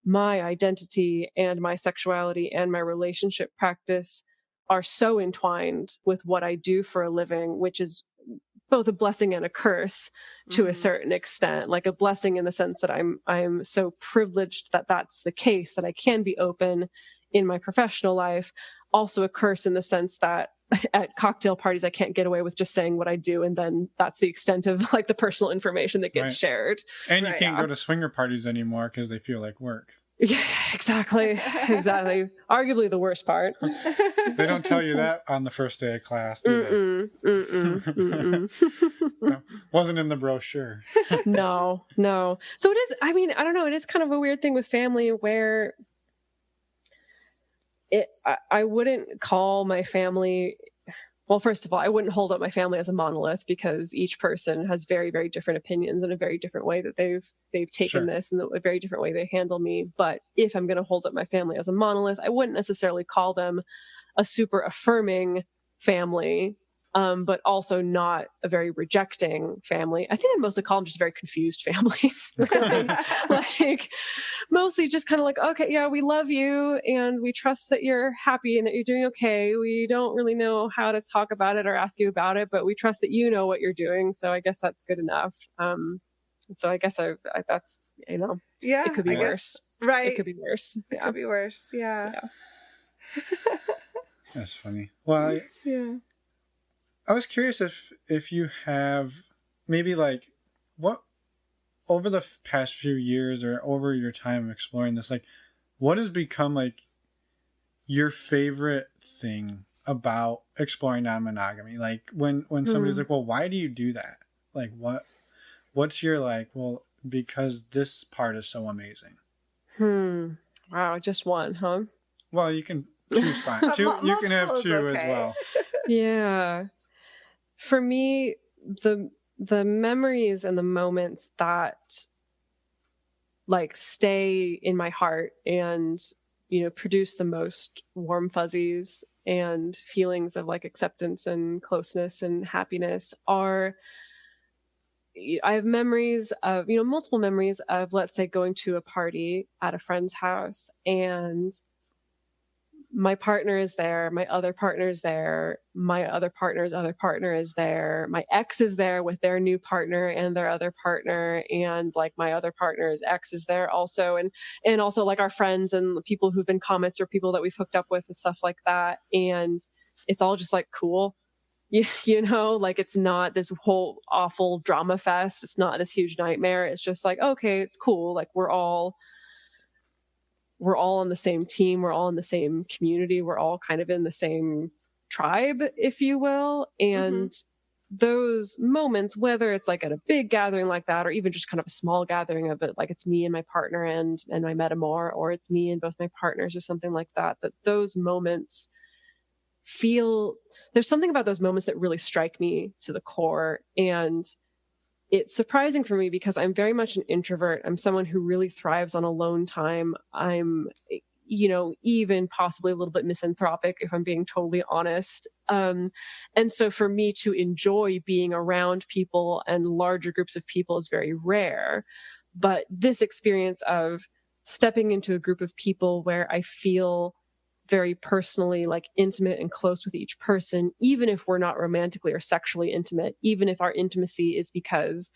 my identity and my sexuality and my relationship practice are so entwined with what I do for a living, which is both a blessing and a curse to a certain extent. Like a blessing in the sense that I'm so privileged that that's the case, that I can be open in my professional life. Also a curse in the sense that at cocktail parties, I can't get away with just saying what I do. And then that's the extent of like the personal information that gets shared. And you can't go to swinger parties anymore because they feel like work. Yeah, exactly. Arguably the worst part. They don't tell you that on the first day of class, do they? No, wasn't in the brochure. No. So it is, I don't know, it is kind of a weird thing with family where I wouldn't call my family, well, first of all, I wouldn't hold up my family as a monolith, because each person has very, very different opinions and a very different way that they've taken this, and a very different way they handle me. But if I'm going to hold up my family as a monolith, I wouldn't necessarily call them a super affirming family, but also not a very rejecting family. I think I'd mostly call them just a very confused family. Like mostly just kind of like, okay, yeah, we love you and we trust that you're happy and that you're doing okay. We don't really know how to talk about it or ask you about it, but we trust that you know what you're doing. So I guess that's good enough. So I guess that's, it could be worse. Right. It could be worse. It could be worse. Yeah. That's funny. Well, I was curious if you have maybe like what over the past few years or over your time exploring this, like what has become like your favorite thing about exploring non-monogamy? Like when somebody's like, well, why do you do that? Like what's your like, well, because this part is so amazing. Wow. Just one, huh? Well, you can choose fine. You can have two as well. Yeah. For me, the memories and the moments that like stay in my heart and, produce the most warm fuzzies and feelings of like acceptance and closeness and happiness are, I have memories of, multiple memories of, let's say, going to a party at a friend's house and my partner is there, my other partner is there, my other partner's other partner is there, my ex is there with their new partner and their other partner, and like my other partner's ex is there also, and also like our friends and the people who've been comments or people that we've hooked up with and stuff like that. And it's all just like cool. Like it's not this whole awful drama fest. It's not this huge nightmare. It's just like, okay, it's cool. Like we're all on the same team. We're all in the same community. We're all kind of in the same tribe, if you will. And those moments, whether it's like at a big gathering like that, or even just kind of a small gathering of it, like it's me and my partner and my metamor, or it's me and both my partners or something like that, that those moments there's something about those moments that really strike me to the core. And it's surprising for me because I'm very much an introvert. I'm someone who really thrives on alone time. I'm, even possibly a little bit misanthropic, if I'm being totally honest. And so for me to enjoy being around people and larger groups of people is very rare. But this experience of stepping into a group of people where I feel very personally like intimate and close with each person, even if we're not romantically or sexually intimate, even if our intimacy is because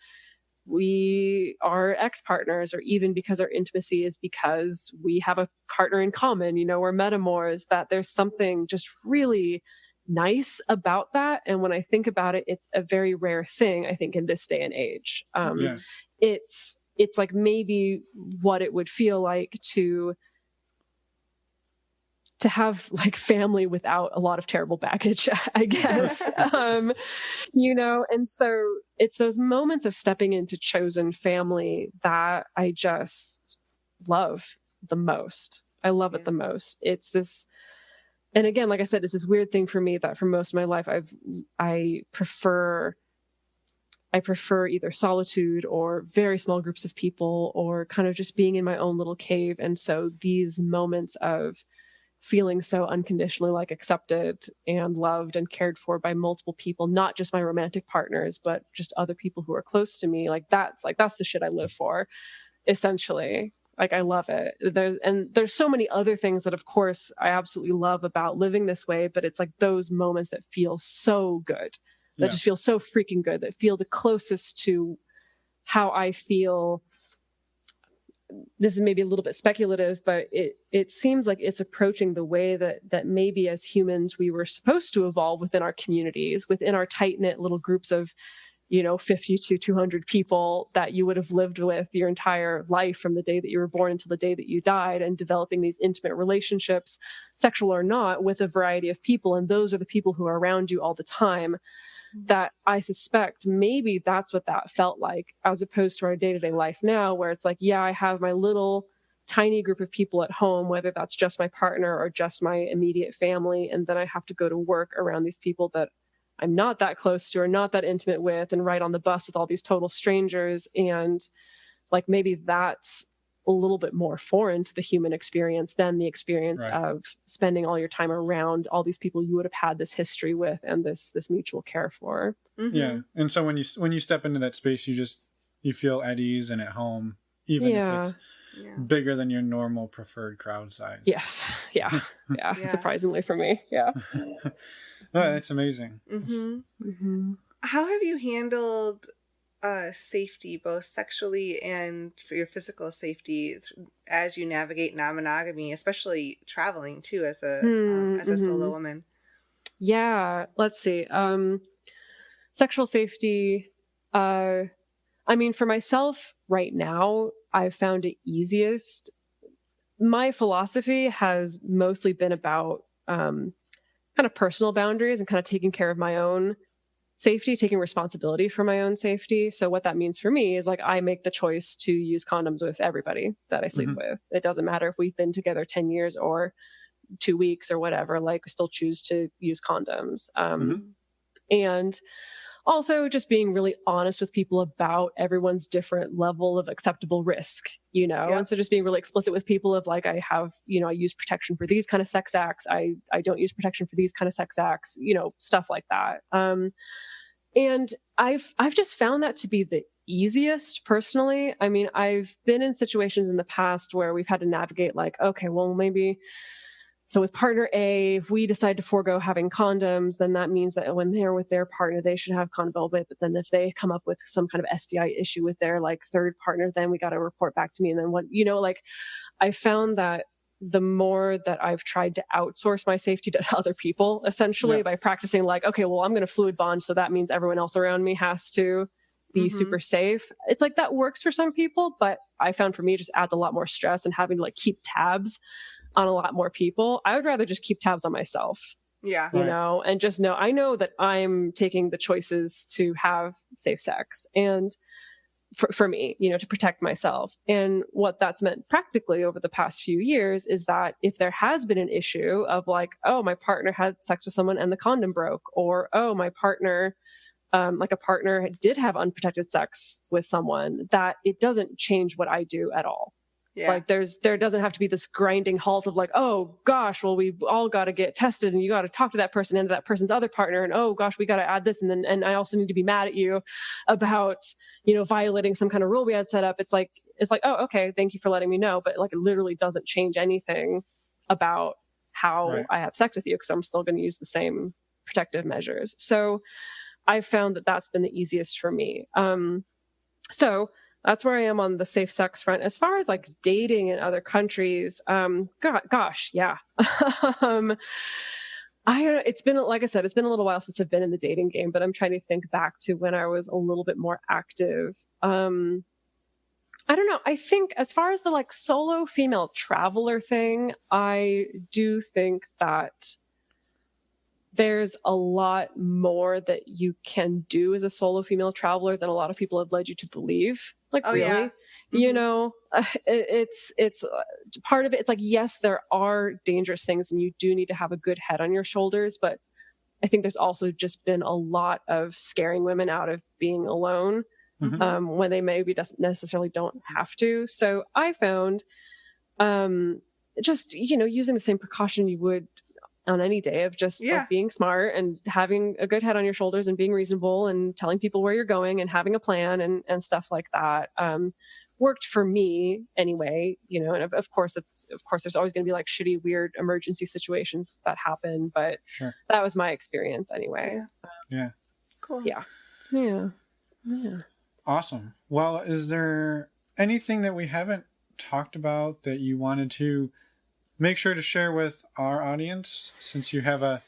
we are ex-partners, or even because our intimacy is because we have a partner in common, we're metamors, that there's something just really nice about that. And when I think about it, it's a very rare thing, I think, in this day and age. It's like maybe what it would feel like to to have like family without a lot of terrible baggage, I guess. And so it's those moments of stepping into chosen family that I just love the most. I love it the most. It's this, and again, like I said, it's this weird thing for me that for most of my life, I prefer either solitude or very small groups of people, or kind of just being in my own little cave. And so these moments of feeling so unconditionally like accepted and loved and cared for by multiple people, not just my romantic partners, but just other people who are close to me, that's the shit I live for, essentially. Like, I love it. There's so many other things that, of course, I absolutely love about living this way, but it's like those moments that feel so good, that just feel so freaking good, that feel the closest to how I feel. This is maybe a little bit speculative, but it seems like it's approaching the way that maybe as humans we were supposed to evolve within our communities, within our tight-knit little groups of 50 to 200 people that you would have lived with your entire life from the day that you were born until the day that you died, and developing these intimate relationships, sexual or not, with a variety of people. And those are the people who are around you all the time. That I suspect maybe that's what that felt like, as opposed to our day-to-day life now, where it's like, yeah, I have my little tiny group of people at home, whether that's just my partner or just my immediate family. And then I have to go to work around these people that I'm not that close to or not that intimate with, and ride on the bus with all these total strangers. And like, maybe that's a little bit more foreign to the human experience than the experience of spending all your time around all these people you would have had this history with and this mutual care for. Mm-hmm. Yeah. And so when you step into that space, you feel at ease and at home, even if it's bigger than your normal preferred crowd size. Yes. Yeah. Surprisingly for me. Yeah. Oh, that's amazing. Mm-hmm. Mm-hmm. How have you handled safety, both sexually and for your physical safety, as you navigate non-monogamy, especially traveling too as a solo woman? Yeah, let's see. Sexual safety. I mean, for myself right now, I've found it easiest. My philosophy has mostly been about kind of personal boundaries and kind of taking care of my own safety, taking responsibility for my own safety. So what that means for me is like, I make the choice to use condoms with everybody that I sleep with. It doesn't matter if we've been together 10 years or 2 weeks or whatever, like, we still choose to use condoms. And also just being really honest with people about everyone's different level of acceptable risk, And so just being really explicit with people of like, I have, I use protection for these kind of sex acts. I don't use protection for these kind of sex acts, stuff like that. And I've just found that to be the easiest personally. I mean, I've been in situations in the past where we've had to navigate like, okay, well, maybe, so with partner A, if we decide to forego having condoms, then that means that when they're with their partner, they should have condom. But then if they come up with some kind of STI issue with their like third partner, then we got to report back to me. And then what, like, I found that the more that I've tried to outsource my safety to other people, essentially by practicing like, okay, well, I'm going to fluid bond. So that means everyone else around me has to be super safe. It's like, that works for some people, but I found for me, it just adds a lot more stress and having to like keep tabs on a lot more people. I would rather just keep tabs on myself. Yeah. And just know, I know that I'm taking the choices to have safe sex and for me, to protect myself. And what that's meant practically over the past few years is that if there has been an issue of like, oh, my partner had sex with someone and the condom broke, or, oh, my partner, like a partner did have unprotected sex with someone, that it doesn't change what I do at all. Yeah. Like there doesn't have to be this grinding halt of like, oh gosh, well, we all got to get tested and you got to talk to that person and to that person's other partner. And oh gosh, we got to add this. And I also need to be mad at you about, violating some kind of rule we had set up. It's like, oh, okay, thank you for letting me know. But like, it literally doesn't change anything about how I have sex with you, because I'm still going to use the same protective measures. So I've found that that's been the easiest for me. So that's where I am on the safe sex front. As far as like dating in other countries, gosh, yeah. It's been, like I said, it's been a little while since I've been in the dating game, but I'm trying to think back to when I was a little bit more active. I I don't know. I think as far as the like solo female traveler thing, I do think that there's a lot more that you can do as a solo female traveler than a lot of people have led you to believe. Like, really, yeah. you know, it's part of it. It's like, yes, there are dangerous things and you do need to have a good head on your shoulders. But I think there's also just been a lot of scaring women out of being alone when they maybe necessarily don't have to. So I found just, you know, using the same precaution you would on any day of just like being smart and having a good head on your shoulders and being reasonable and telling people where you're going and having a plan and stuff like that worked for me anyway, you know. And of course there's always going to be like shitty, weird emergency situations that happen, but that was my experience anyway. Cool. Yeah. Awesome. Well, is there anything that we haven't talked about that you wanted to make sure to share with our audience, since you have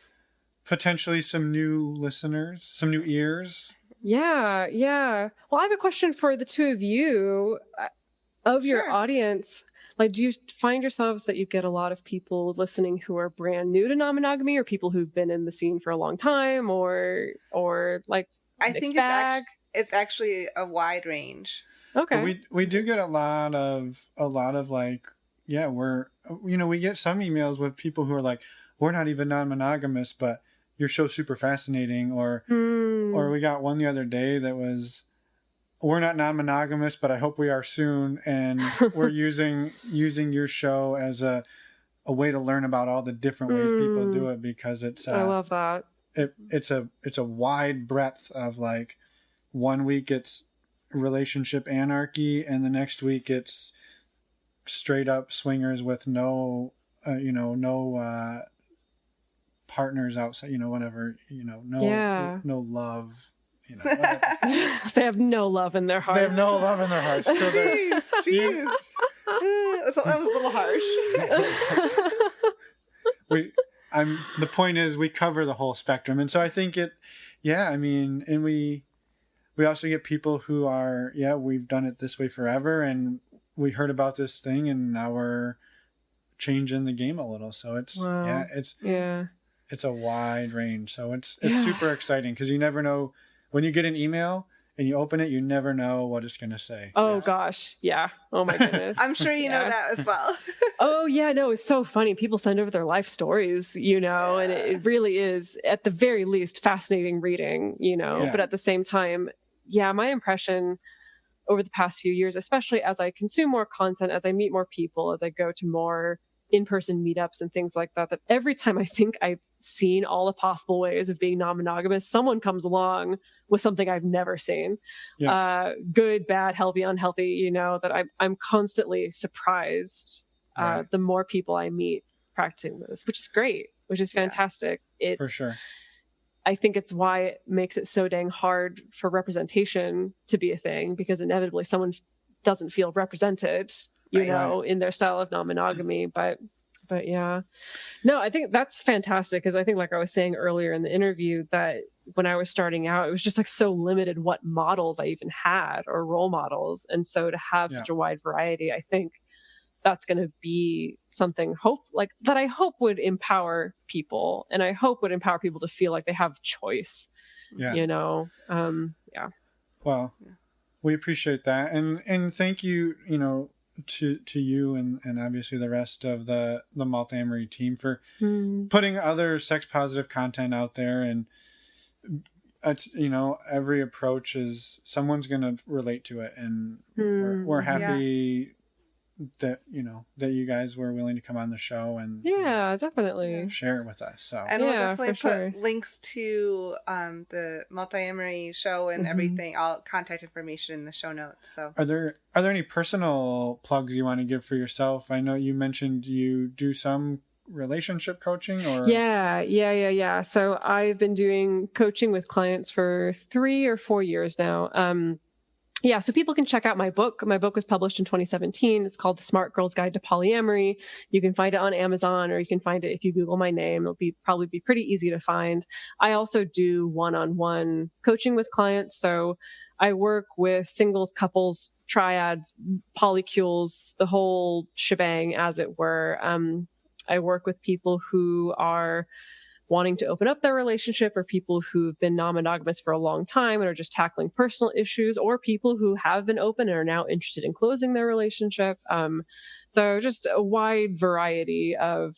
potentially some new listeners, some new ears? Yeah. Well, I have a question for the two of you. Of your audience, like, do you find yourselves that you get a lot of people listening who are brand new to non-monogamy, or people who've been in the scene for a long time, or like I think it's actually a wide range. Okay. We do get a lot of like, we get some emails with people who are like, we're not even non-monogamous, but your show's super fascinating. Or we got one the other day that was, we're not non-monogamous, but I hope we are soon. And we're using your show as a way to learn about all the different ways people do it, because it's, I love that. It's a wide breadth of, like, 1 week it's relationship anarchy, and the next week it's straight up swingers with no partners outside, whatever, no love, They have no love in their hearts. They have no love in their hearts. So Jeez. That was a little harsh. The point is, we cover the whole spectrum, and so I think and we also get people who are, we've done it this way forever, and we heard about this thing, and now we're changing the game a little. So it's it's a wide range. So it's super exciting, because you never know when you get an email and you open it, you never know what it's going to say. Oh gosh, yeah. Oh my goodness. I'm sure you know that as well. Oh yeah, no, it's so funny. People send over their life stories, and it really is, at the very least, fascinating reading, But at the same time, my impression over the past few years, especially as I consume more content, as I meet more people, as I go to more in-person meetups and things like that, that every time I think I've seen all the possible ways of being non-monogamous, someone comes along with something I've never seen. Good, bad, healthy, unhealthy, that I'm constantly surprised the more people I meet practicing this, which is great, which is fantastic. It's for sure. I think it's why it makes it so dang hard for representation to be a thing, because inevitably someone doesn't feel represented, in their style of non-monogamy. But no, I think that's fantastic, because I think, like I was saying earlier in the interview, that when I was starting out, it was just like so limited what models I even had, or role models. And so to have such a wide variety, I think that's going to be something that I hope would empower people, and I hope would empower people to feel like they have choice. Well, we appreciate that, and thank you, to you and obviously the rest of the Multiamory team for putting other sex positive content out there. And it's, every approach is, someone's going to relate to it, and we're happy that you guys were willing to come on the show and definitely share it with us. So, and we'll definitely put links to the Multiamory show and everything, all contact information in the show notes. So are there any personal plugs you want to give for yourself? I know you mentioned you do some relationship coaching, or so I've been doing coaching with clients for 3 or 4 years now. So people can check out my book. My book was published in 2017. It's called The Smart Girl's Guide to Polyamory. You can find it on Amazon, or you can find it if you Google my name. It'll probably be pretty easy to find. I also do one-on-one coaching with clients. So I work with singles, couples, triads, polycules, the whole shebang, as it were. I work with people who are wanting to open up their relationship, or people who've been non-monogamous for a long time and are just tackling personal issues, or people who have been open and are now interested in closing their relationship. So just a wide variety of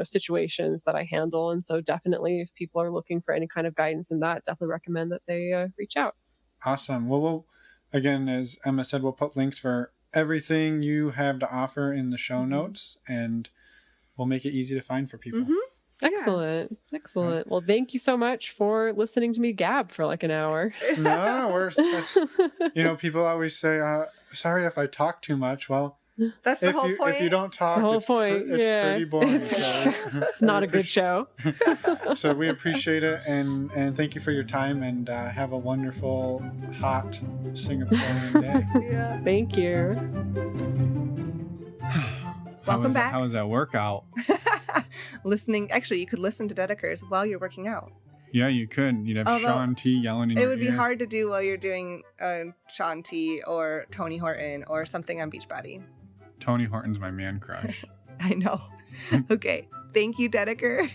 situations that I handle. And so definitely, if people are looking for any kind of guidance in that, definitely recommend that they reach out. Awesome. Well, we'll, again, as Emma said, we'll put links for everything you have to offer in the show notes, and we'll make it easy to find for people. Excellent. Excellent. Well, thank you so much for listening to me gab for like an hour. No, people always say, sorry if I talk too much. Well, that's the whole point. If you don't talk, the whole point. It's pretty boring. So it's not a good show. So we appreciate it, and thank you for your time, and have a wonderful, hot Singaporean day. Yeah. Thank you. Welcome back. How was that workout? Listening. Actually, you could listen to Dedeker's while you're working out. Yeah, you could. You'd have Sean T yelling in your ear. It would be hard to do while you're doing Sean T or Tony Horton or something on Beachbody. Tony Horton's my man crush. I know. Okay. Thank you, Dedeker.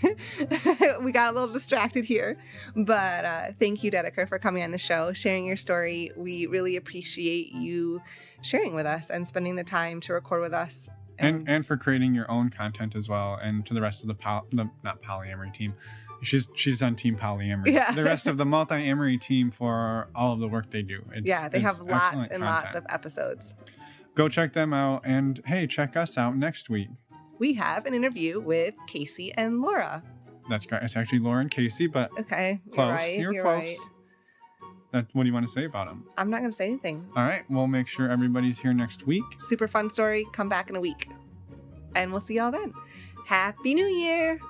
We got a little distracted here. But thank you, Dedeker, for coming on the show, sharing your story. We really appreciate you sharing with us and spending the time to record with us. And for creating your own content as well. And to the rest of the not polyamory team. She's on Team Polyamory. Yeah. The rest of the Multiamory team for all of the work they do. They have lots and lots of episodes. Go check them out. And hey, check us out next week. We have an interview with Casey and Laura. That's great. It's actually Laura and Casey, but okay, close. You're close. Right. What do you want to say about them? I'm not going to say anything. All right. We'll make sure everybody's here next week. Super fun story. Come back in a week. And we'll see y'all then. Happy New Year.